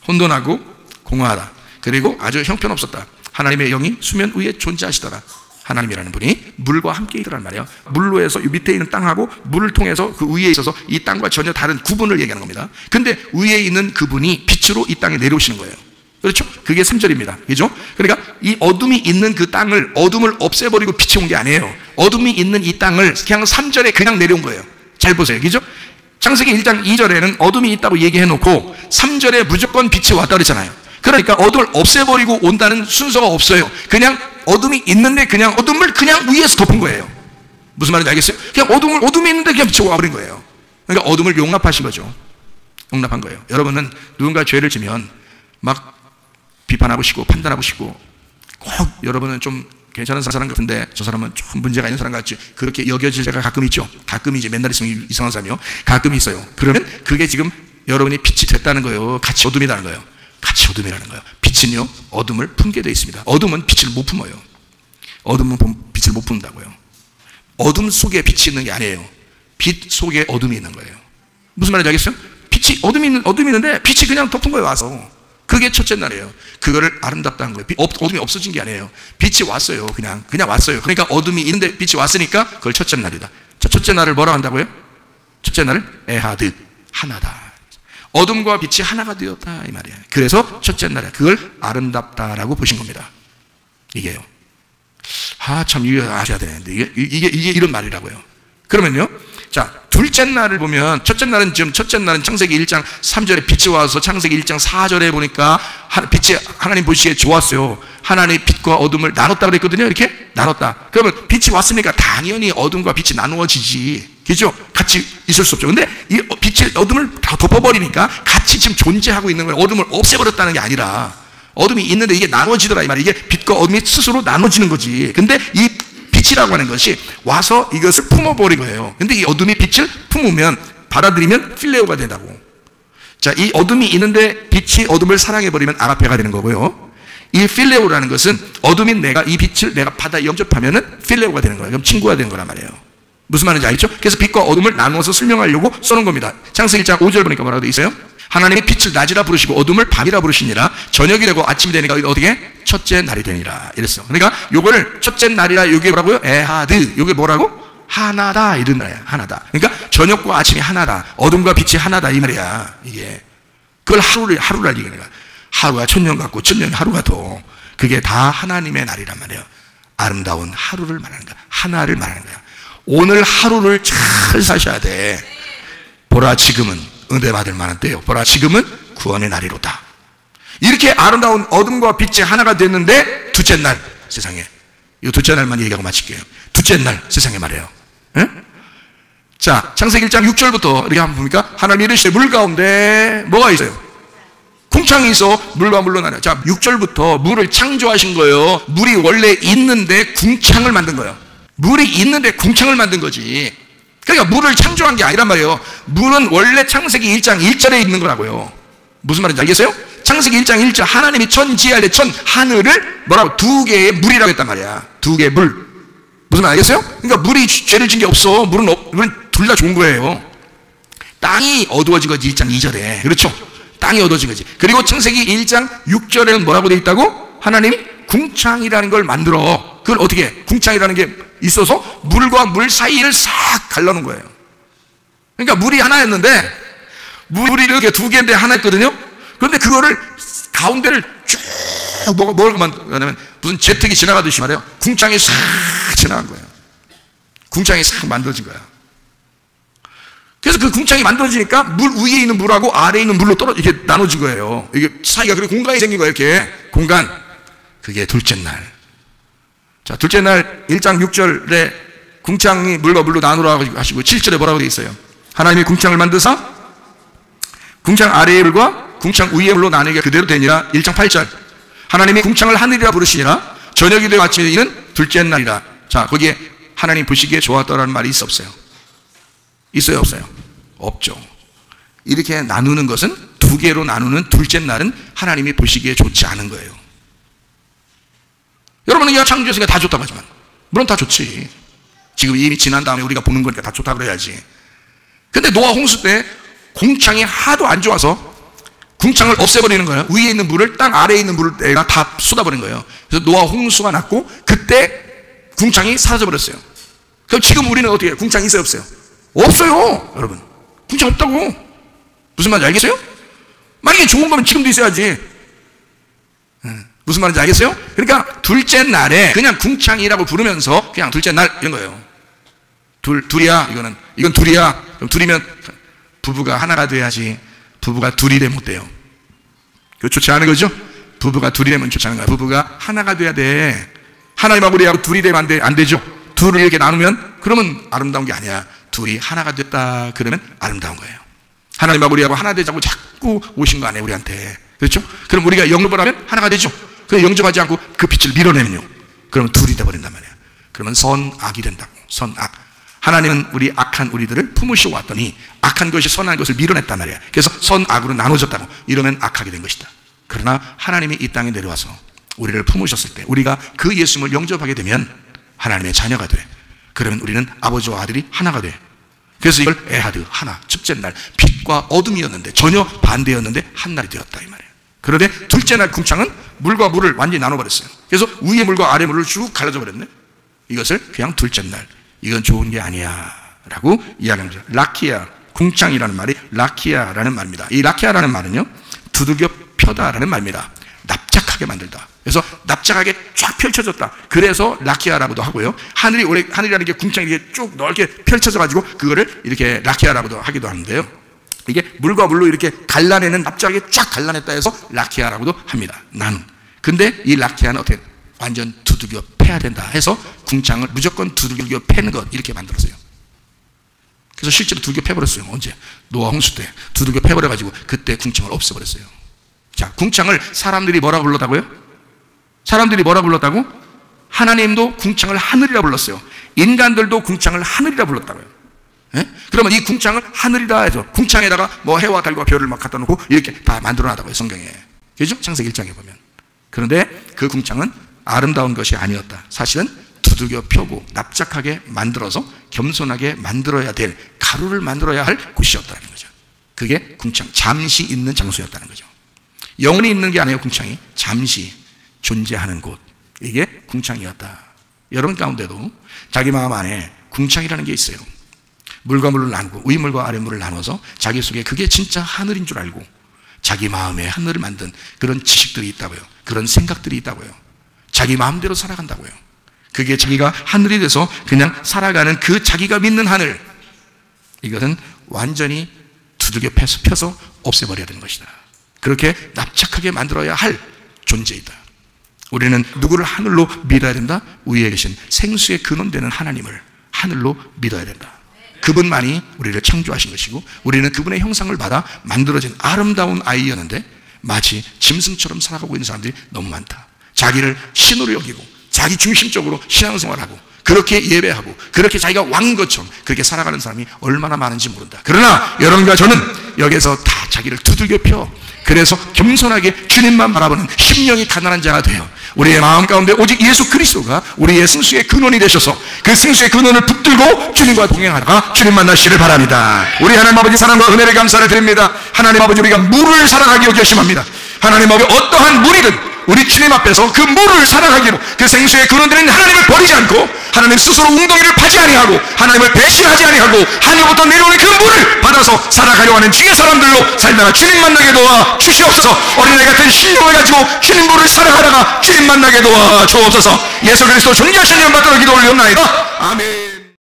혼돈하고 공허하다. 그리고 아주 형편없었다. 하나님의 영이 수면 위에 존재하시더라. 하나님이라는 분이 물과 함께 있더란 말이에요. 물로 해서 이 밑에 있는 땅하고 물을 통해서 그 위에 있어서 이 땅과 전혀 다른 구분을 얘기하는 겁니다. 근데 위에 있는 그분이 빛으로 이 땅에 내려오시는 거예요. 그렇죠? 그게 3절입니다. 그죠? 그러니까 이 어둠이 있는 그 땅을, 어둠을 없애버리고 빛이 온 게 아니에요. 어둠이 있는 이 땅을 그냥 3절에 그냥 내려온 거예요. 잘 보세요. 그죠? 창세기 1장 2절에는 어둠이 있다고 얘기해놓고 3절에 무조건 빛이 왔다 그랬잖아요. 그러니까 어둠을 없애버리고 온다는 순서가 없어요. 그냥 어둠이 있는데 그냥 어둠을 그냥 위에서 덮은 거예요. 무슨 말인지 알겠어요? 그냥 어둠이 있는데 그냥 빛이 와버린 거예요. 그러니까 어둠을 용납하신 거죠. 용납한 거예요. 여러분은 누군가 죄를 지면 막 비판하고 싶고 판단하고 싶고, 꼭 여러분은 좀 괜찮은 사람 같은데 저 사람은 좀 문제가 있는 사람 같이 그렇게 여겨질 때가 가끔 있죠. 가끔이지, 맨날 있으면 이상한 사람이요. 가끔 있어요. 그러면 그게 지금 여러분이 빛이 됐다는 거예요. 같이 어둠이라는 거예요. 같이 어둠이라는 거예요. 빛은요, 어둠을 품게 되어 있습니다. 어둠은 빛을 못 품어요. 어둠은 빛을 못 품는다고요. 어둠 속에 빛이 있는 게 아니에요. 빛 속에 어둠이 있는 거예요. 무슨 말인지 알겠어요? 빛이, 어둠이 있는데 빛이 그냥 덮은 거예요, 와서. 그게 첫째 날이에요. 그거를 아름답다는 거예요. 어둠이 없어진 게 아니에요. 빛이 왔어요. 그냥 왔어요. 그러니까 어둠이 있는데 빛이 왔으니까 그걸 첫째 날이다. 자, 첫째 날을 뭐라고 한다고요? 첫째 날을 에하드, 하나다. 어둠과 빛이 하나가 되었다, 이 말이에요. 그래서 첫째 날에 그걸 아름답다라고 보신 겁니다. 이게요. 참 이거 아셔야 되는데 이게 이런 말이라고요. 그러면요, 자, 둘째 날을 보면, 첫째 날은 창세기 1장 3절에 빛이 와서 창세기 1장 4절에 보니까 빛이 하나님 보시기에 좋았어요. 하나님이 빛과 어둠을 나눴다 그랬거든요. 이렇게 나눴다. 그러면 빛이 왔으니까 당연히 어둠과 빛이 나누어지지. 그죠? 같이 있을 수 없죠. 근데 이 빛이 어둠을 다 덮어버리니까 같이 지금 존재하고 있는 거예요. 어둠을 없애버렸다는 게 아니라 어둠이 있는데 이게 나눠지더라, 이 말이에요. 이게 빛과 어둠이 스스로 나눠지는 거지. 근데 이 빛이라고 하는 것이 와서 이것을 품어버린 거예요. 근데 이 어둠이 빛을 품으면, 받아들이면 필레오가 된다고. 자, 이 어둠이 있는데 빛이 어둠을 사랑해버리면 아가페가 되는 거고요. 이 필레오라는 것은 어둠인 내가 이 빛을 내가 받아 영접하면은 필레오가 되는 거예요. 그럼 친구가 되는 거란 말이에요. 무슨 말인지 알겠죠? 그래서 빛과 어둠을 나누어서 설명하려고 써놓은 겁니다. 창세기 1장 5절 보니까 뭐라고 돼 있어요? 하나님이 빛을 낮이라 부르시고 어둠을 밤이라 부르시니라. 저녁이 되고 아침이 되니까 어떻게? 첫째 날이 되니라. 이랬어. 그러니까 요거를 첫째 날이라, 요게 뭐라고요? 에하드. 요게 뭐라고? 하나다, 이런 말이야. 하나다. 그러니까 저녁과 아침이 하나다. 어둠과 빛이 하나다, 이 말이야. 이게. 그걸 하루를 얘기하는 거야. 하루가 천년 같고 천년이 하루 같고, 그게 다 하나님의 날이란 말이에요. 아름다운 하루를 말하는 거야. 하나를 말하는 거야. 오늘 하루를 잘 사셔야 돼. 보라, 지금은 은혜 받을 만한 때요. 보라, 지금은 구원의 날이로다. 이렇게 아름다운 어둠과 빛이 하나가 됐는데, 둘째 날, 세상에. 이 둘째 날만 얘기하고 마칠게요. 둘째 날, 세상에 말해요. 에? 자, 창세기 1장 6절부터 이렇게 한번 보니까, 하나님이 이르시되 물 가운데 뭐가 있어요? 궁창이 있어. 물과 물로 나눠. 자, 6절부터 물을 창조하신 거예요. 물이 원래 있는데 궁창을 만든 거예요. 물이 있는데 궁창을 만든 거지. 그러니까 물을 창조한 게 아니란 말이에요. 물은 원래 창세기 1장 1절에 있는 거라고요. 무슨 말인지 알겠어요? 창세기 1장 1절, 하나님이 천지할 때 하늘을 뭐라고? 두 개의 물이라고 했단 말이야. 두 개의 물. 무슨 말 알겠어요? 그러니까 물이 죄를 진 게 없어. 물은 둘 다 좋은 거예요. 땅이 어두워진 거지 1장 2절에. 그렇죠? 땅이 어두워진 거지. 그리고 창세기 1장 6절에는 뭐라고 돼 있다고? 하나님이 궁창이라는 걸 만들어. 그걸 어떻게 해? 궁창이라는 게 있어서 물과 물 사이를 싹 갈라놓은 거예요. 그러니까 물이 하나였는데 물이 이렇게 두 개인데 하나였거든요. 그런데 그거를 가운데를 쭉 뭐라고 만들냐면 무슨 제트기 지나가듯이 말이에요. 궁창이 싹 지나간 거예요. 궁창이 싹 만들어진 거야. 그래서 그 궁창이 만들어지니까 물 위에 있는 물하고 아래에 있는 물로 이렇게 나눠진 거예요. 이게 사이가 그리고 공간이 생긴 거예요. 이렇게 공간. 그게 둘째 날. 자, 둘째 날 1장 6절에 궁창이 물과 물로 나누라고 하시고 7절에 뭐라고 되어 있어요? 하나님이 궁창을 만드사 궁창 아래의 물과 궁창 위의 물로 나누게 그대로 되니라. 1장 8절 하나님이 궁창을 하늘이라 부르시니라. 저녁이 되어 아침이 이는 둘째 날이라. 자, 거기에 하나님 보시기에 좋았더라는 말이 있어 없어요? 있어요 없어요? 없죠. 이렇게 나누는 것은 두 개로 나누는 둘째 날은 하나님이 보시기에 좋지 않은 거예요. 여러분은 이가 창조했으니까 다 좋다고 하지만 물론 다 좋지. 지금 이미 지난 다음에 우리가 보는 거니까 다 좋다고 그래야지. 근데 노아 홍수 때 궁창이 하도 안 좋아서 궁창을 없애버리는 거예요. 위에 있는 물을 땅 아래에 있는 물을 내가 다 쏟아버린 거예요. 그래서 노아 홍수가 났고 그때 궁창이 사라져버렸어요. 그럼 지금 우리는 어떻게 해요? 궁창이 있어요 없어요? 없어요. 여러분 궁창 없다고. 무슨 말인지 알겠어요? 만약에 좋은 거면 지금도 있어야지. 무슨 말인지 알겠어요? 그러니까 둘째 날에 그냥 궁창이라고 부르면서 그냥 둘째 날 이런 거예요. 둘이야. 이건 둘이야. 그럼 둘이면 부부가 하나가 돼야지. 부부가 둘이 되면 못 돼요. 그거 좋지 않은 거죠? 부부가 둘이 되면 좋지 않은 거야. 부부가 하나가 돼야 돼. 하나님하고 우리하고 둘이 되면 안 되죠? 둘을 이렇게 나누면 그러면 아름다운 게 아니야. 둘이 하나가 됐다 그러면 아름다운 거예요. 하나님하고 우리하고 하나 되자고 자꾸 오신 거 아니에요 우리한테. 그렇죠? 그럼 우리가 영접을 하면 하나가 되죠. 그럼 영접하지 않고 그 빛을 밀어내면요, 그러면 둘이 돼버린단 말이에요. 그러면 선악이 된다고. 선악. 하나님은 우리 악한 우리들을 품으시고 왔더니 악한 것이 선한 것을 밀어냈단 말이에요. 그래서 선악으로 나눠졌다고. 이러면 악하게 된 것이다. 그러나 하나님이 이 땅에 내려와서 우리를 품으셨을 때 우리가 그 예수님을 영접하게 되면 하나님의 자녀가 돼. 그러면 우리는 아버지와 아들이 하나가 돼. 그래서 이걸 에하드, 하나, 첫째 날 빛과 어둠이었는데 전혀 반대였는데 한 날이 되었다 이 말이에요. 그런데 둘째 날 궁창은 물과 물을 완전히 나눠버렸어요. 그래서 위에 물과 아래 물을 쭉 갈라져 버렸네. 이것을 그냥 둘째 날, 이건 좋은 게 아니야 라고 이야기합니다. 라키아, 궁창이라는 말이 라키아라는 말입니다. 이 라키아라는 말은요, 두들겨 펴다라는 말입니다. 납작하게 만들다. 그래서 납작하게 쫙 펼쳐졌다. 그래서 라키아라고도 하고요. 하늘이라는 게 궁창이 이렇게 쭉 넓게 펼쳐져 가지고 그거를 이렇게 라키아라고도 하기도 하는데요. 이게 물과 물로 이렇게 갈라내는, 납작하게 쫙 갈라냈다 해서 라키아라고도 합니다. 나는. 근데 이 라키아는 어떻게 완전 두들겨 패야 된다 해서 궁창을 무조건 두들겨 패는 것 이렇게 만들었어요. 그래서 실제로 두들겨 패버렸어요. 언제? 노아 홍수 때 두들겨 패버려가지고 그때 궁창을 없애버렸어요. 자, 궁창을 사람들이 뭐라고 불렀다고요? 사람들이 뭐라고 불렀다고? 하나님도 궁창을 하늘이라 불렀어요. 인간들도 궁창을 하늘이라 불렀다고요. 예? 그러면 이 궁창을 하늘이라 해서 궁창에다가 뭐 해와 달과 별을 막 갖다 놓고 이렇게 다 만들어놨다고요, 성경에. 그죠? 창세기 1장에 보면. 그런데 그 궁창은 아름다운 것이 아니었다. 사실은 두들겨 펴고 납작하게 만들어서 겸손하게 만들어야 될, 가루를 만들어야 할 곳이었다는 거죠. 그게 궁창, 잠시 있는 장소였다는 거죠. 영원히 있는 게 아니에요. 궁창이 잠시 존재하는 곳, 이게 궁창이었다. 여러분 가운데도 자기 마음 안에 궁창이라는 게 있어요. 물과 물을 나누고 위물과 아래물을 나눠서 자기 속에 그게 진짜 하늘인 줄 알고 자기 마음에 하늘을 만든 그런 지식들이 있다고요. 그런 생각들이 있다고요. 자기 마음대로 살아간다고요. 그게 자기가 하늘이 돼서 그냥 살아가는 그 자기가 믿는 하늘, 이것은 완전히 두들겨 펴서 없애버려야 되는 것이다. 그렇게 납작하게 만들어야 할 존재이다. 우리는 누구를 하늘로 믿어야 된다? 위에 계신 생수의 근원되는 하나님을 하늘로 믿어야 된다. 그분만이 우리를 창조하신 것이고 우리는 그분의 형상을 받아 만들어진 아름다운 아이였는데 마치 짐승처럼 살아가고 있는 사람들이 너무 많다. 자기를 신으로 여기고 자기 중심적으로 신앙생활하고 그렇게 예배하고 그렇게 자기가 왕인 것처럼 그렇게 살아가는 사람이 얼마나 많은지 모른다. 그러나 여러분과 저는 여기에서 다 자기를 두들겨 펴 그래서 겸손하게 주님만 바라보는 심령이 가난한 자가 돼요. 우리의 마음 가운데 오직 예수 그리스도가 우리의 생수의 근원이 되셔서 그 생수의 근원을 붙들고 주님과 동행하다가 주님 만나시를 바랍니다. 우리 하나님 아버지 사랑과 은혜를 감사를 드립니다. 하나님 아버지, 우리가 물을 사랑하기로 결심합니다. 하나님 아버지, 어떠한 물이든 우리 주님 앞에서 그 물을 사랑하기로, 그 생수의 근원되는 하나님을 버리지 않고 하나님 스스로 웅덩이를 파지 아니하고 하나님을 배신하지 아니하고 하늘부터 내려오는 그 물을 받아서 살아가려고 하는 주의 사람들로 살다가 주님 만나게 도와 주시옵소서. 어린애 같은 신령을 가지고 주님 물을 사랑하다가 주님 만나게 도와 주옵소서. 예수 그리스도 존귀하신 이름 받들어 기도 올리옵나이다. 아멘.